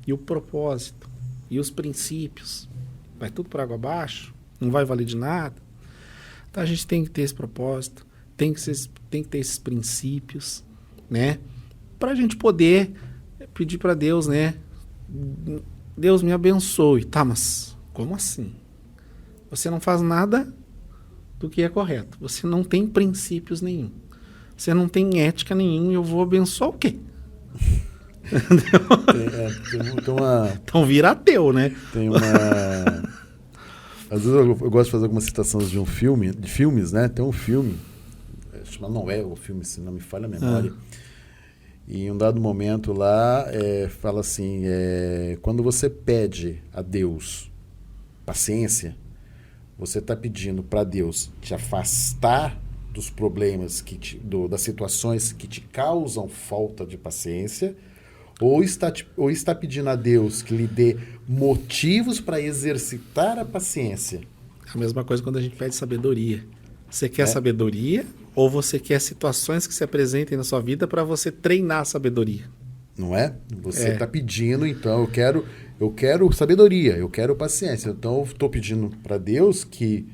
e o propósito, e os princípios, vai tudo por água abaixo, não vai valer de nada. Então a gente tem que ter esse propósito, tem que ter esses princípios, né? Para a gente poder pedir para Deus, né? Deus me abençoe. Tá, mas como assim? Você não faz nada do que é correto. Você não tem princípios nenhum. Você não tem ética nenhuma e eu vou abençoar o quê? Então vira ateu, né? Tem uma... Às vezes eu gosto de fazer algumas citações de filmes, né? Tem um filme, chama Noé, o filme, se não me falha a memória. E em um dado momento lá, fala assim, quando você pede a Deus paciência, você está pedindo para Deus te afastar dos problemas, das situações que te causam falta de paciência, ou está pedindo a Deus que lhe dê motivos para exercitar a paciência. A mesma coisa quando a gente pede sabedoria. Você quer sabedoria ou você quer situações que se apresentem na sua vida para você treinar a sabedoria? Não é? Você está pedindo, então, eu quero sabedoria, eu quero paciência. Então, eu estou pedindo para Deus que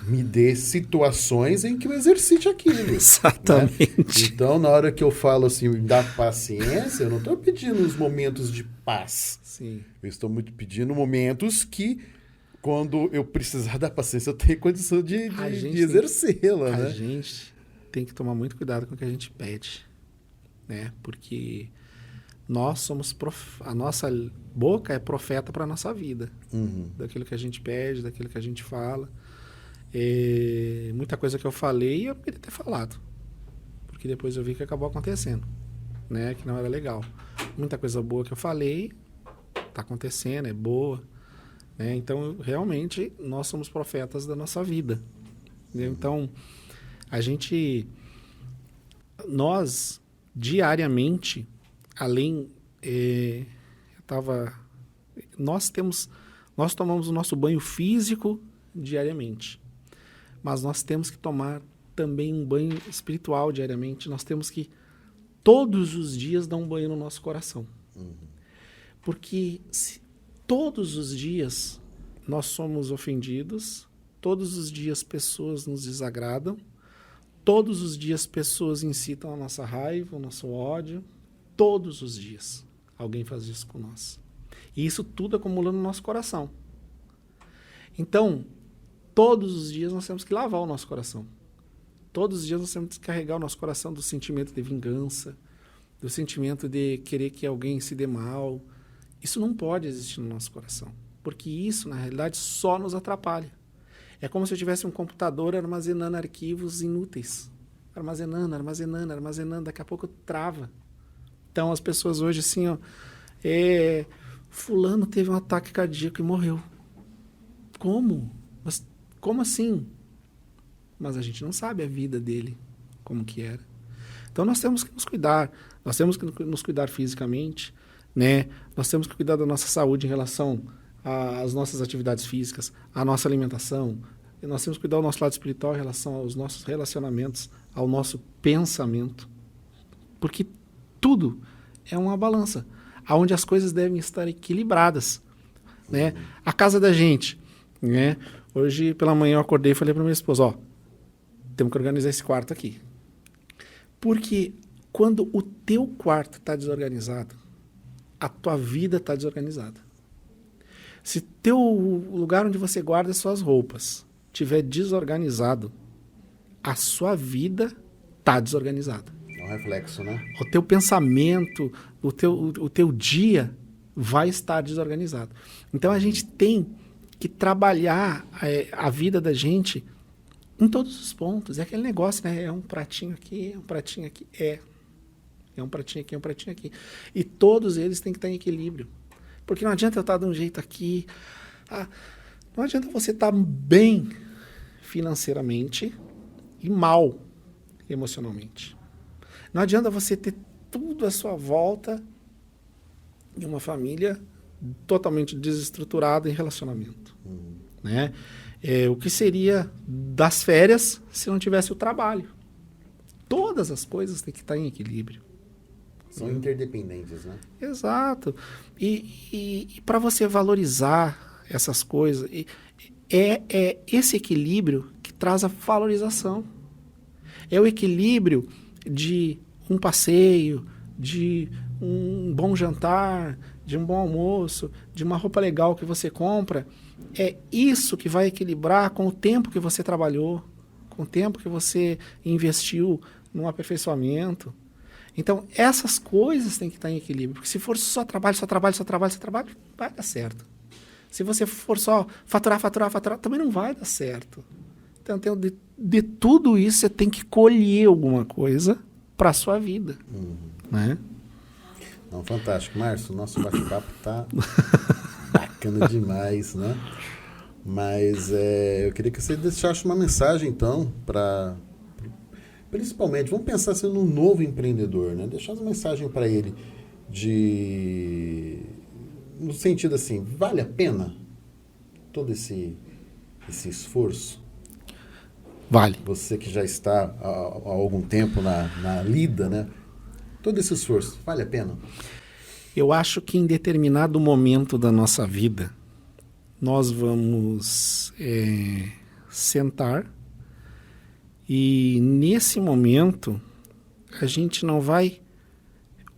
me dê situações em que eu exercite aquilo. Exatamente. Né? Então, na hora que eu falo assim, da paciência, eu não estou pedindo os momentos de paz. Sim. Eu estou muito pedindo momentos que, quando eu precisar da paciência, eu tenho condição de exercê-la. A né? gente tem que tomar muito cuidado com o que a gente pede, né? Porque nós somos a nossa boca é profeta para a nossa vida. Daquilo que a gente pede, daquilo que a gente fala. Muita coisa que eu falei eu queria ter falado, porque depois eu vi que acabou acontecendo, né? Que não era legal. Muita coisa boa que eu falei tá acontecendo, é boa, né? Então realmente nós somos profetas da nossa vida, entendeu? Então nós diariamente, além nós tomamos o nosso banho físico diariamente. Mas nós temos que tomar também um banho espiritual diariamente. Nós temos que, todos os dias, dar um banho no nosso coração. Porque todos os dias nós somos ofendidos, todos os dias pessoas nos desagradam, todos os dias pessoas incitam a nossa raiva, o nosso ódio. Todos os dias alguém faz isso com nós. E isso tudo acumula no nosso coração. Então, todos os dias nós temos que lavar o nosso coração. Todos os dias nós temos que carregar o nosso coração do sentimento de vingança, do sentimento de querer que alguém se dê mal. Isso não pode existir no nosso coração, porque isso, na realidade, só nos atrapalha. É como se eu tivesse um computador armazenando arquivos inúteis. Armazenando, daqui a pouco trava. Então, as pessoas hoje, assim, fulano teve um ataque cardíaco e morreu. Como? Mas como assim? Mas a gente não sabe a vida dele, como que era. Então nós temos que nos cuidar. Nós temos que nos cuidar fisicamente, né? Nós temos que cuidar da nossa saúde em relação às nossas atividades físicas, à nossa alimentação. E nós temos que cuidar do nosso lado espiritual em relação aos nossos relacionamentos, ao nosso pensamento. Porque tudo é uma balança, onde as coisas devem estar equilibradas, né? A casa da gente, né? Hoje, pela manhã, eu acordei e falei para minha esposa, temos que organizar esse quarto aqui. Porque quando o teu quarto está desorganizado, a tua vida está desorganizada. Se teu lugar onde você guarda as suas roupas estiver desorganizado, a sua vida está desorganizada. É um reflexo, né? O teu pensamento, o teu dia vai estar desorganizado. Então, a gente tem que trabalhar a vida da gente em todos os pontos. É aquele negócio, né? É um pratinho aqui, é um pratinho aqui. É um pratinho aqui, é um pratinho aqui. E todos eles têm que estar em equilíbrio. Porque não adianta eu estar de um jeito aqui. Não adianta você estar bem financeiramente e mal emocionalmente. Não adianta você ter tudo à sua volta e uma família totalmente desestruturada em relacionamento. Né? O que seria das férias se não tivesse o trabalho? Todas as coisas têm que estar em equilíbrio. São interdependentes, né? Exato. E para você valorizar essas coisas, é esse equilíbrio que traz a valorização. É o equilíbrio de um passeio, de um bom jantar, de um bom almoço, de uma roupa legal que você compra. É isso que vai equilibrar com o tempo que você trabalhou, com o tempo que você investiu no aperfeiçoamento. Então, essas coisas têm que estar em equilíbrio. Porque se for só trabalho, vai dar certo. Se você for só faturar, também não vai dar certo. Então, de tudo isso, você tem que colher alguma coisa para a sua vida. Né? Não, fantástico. Márcio, nosso bate-papo tá bacana demais, né? Mas eu queria que você deixasse uma mensagem, então, para... Principalmente, vamos pensar assim no novo empreendedor, né? Deixar uma mensagem para ele no sentido assim, vale a pena todo esse esforço? Vale. Você que já está há algum tempo na lida, né? Todo esse esforço, vale a pena? Eu acho que em determinado momento da nossa vida, nós vamos sentar e nesse momento a gente não vai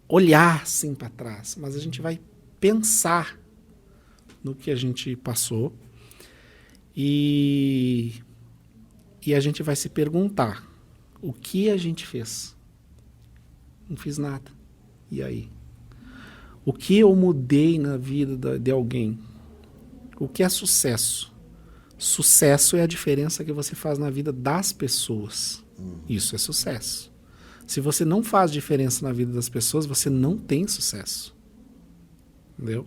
olhar assim para trás, mas a gente vai pensar no que a gente passou e a gente vai se perguntar o que a gente fez. Não fiz nada. E aí? O que eu mudei na vida de alguém? O que é sucesso? Sucesso é a diferença que você faz na vida das pessoas. Isso é sucesso. Se você não faz diferença na vida das pessoas, você não tem sucesso. Entendeu?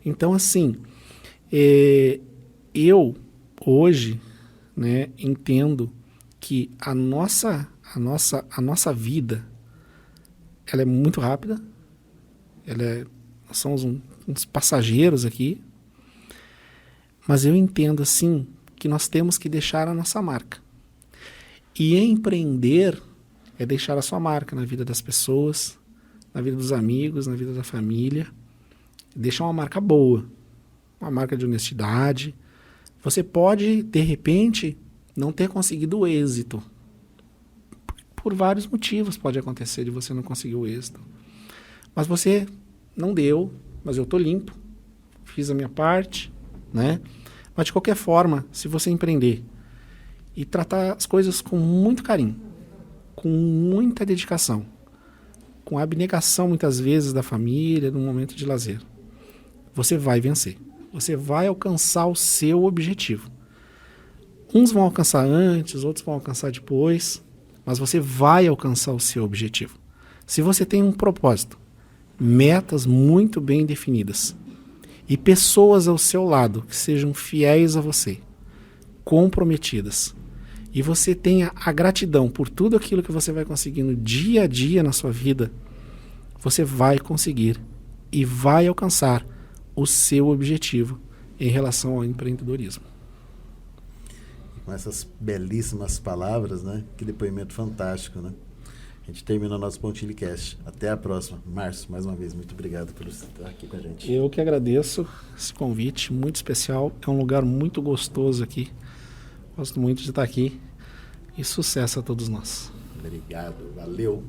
Então, assim, eu hoje, né, entendo que a nossa vida, ela é muito rápida. Nós somos uns passageiros aqui. Mas eu entendo, assim, que nós temos que deixar a nossa marca. E empreender é deixar a sua marca na vida das pessoas, na vida dos amigos, na vida da família. Deixar uma marca boa, uma marca de honestidade. Você pode, de repente, não ter conseguido o êxito. Por vários motivos pode acontecer de você não conseguir o êxito. Mas você não deu, mas eu estou limpo, fiz a minha parte, né? Mas de qualquer forma, se você empreender e tratar as coisas com muito carinho, com muita dedicação, com abnegação muitas vezes da família, num momento de lazer, você vai vencer. Você vai alcançar o seu objetivo. Uns vão alcançar antes, outros vão alcançar depois, mas você vai alcançar o seu objetivo. Se você tem um propósito, metas muito bem definidas e pessoas ao seu lado que sejam fiéis a você, comprometidas, e você tenha a gratidão por tudo aquilo que você vai conseguindo dia a dia na sua vida, você vai conseguir e vai alcançar o seu objetivo em relação ao empreendedorismo. Com essas belíssimas palavras, né? Que depoimento fantástico, né? A gente termina o nosso Pontilicast. Até a próxima. Márcio, mais uma vez, muito obrigado por estar aqui com a gente. Eu que agradeço esse convite, muito especial. É um lugar muito gostoso aqui. Gosto muito de estar aqui. E sucesso a todos nós. Obrigado, valeu.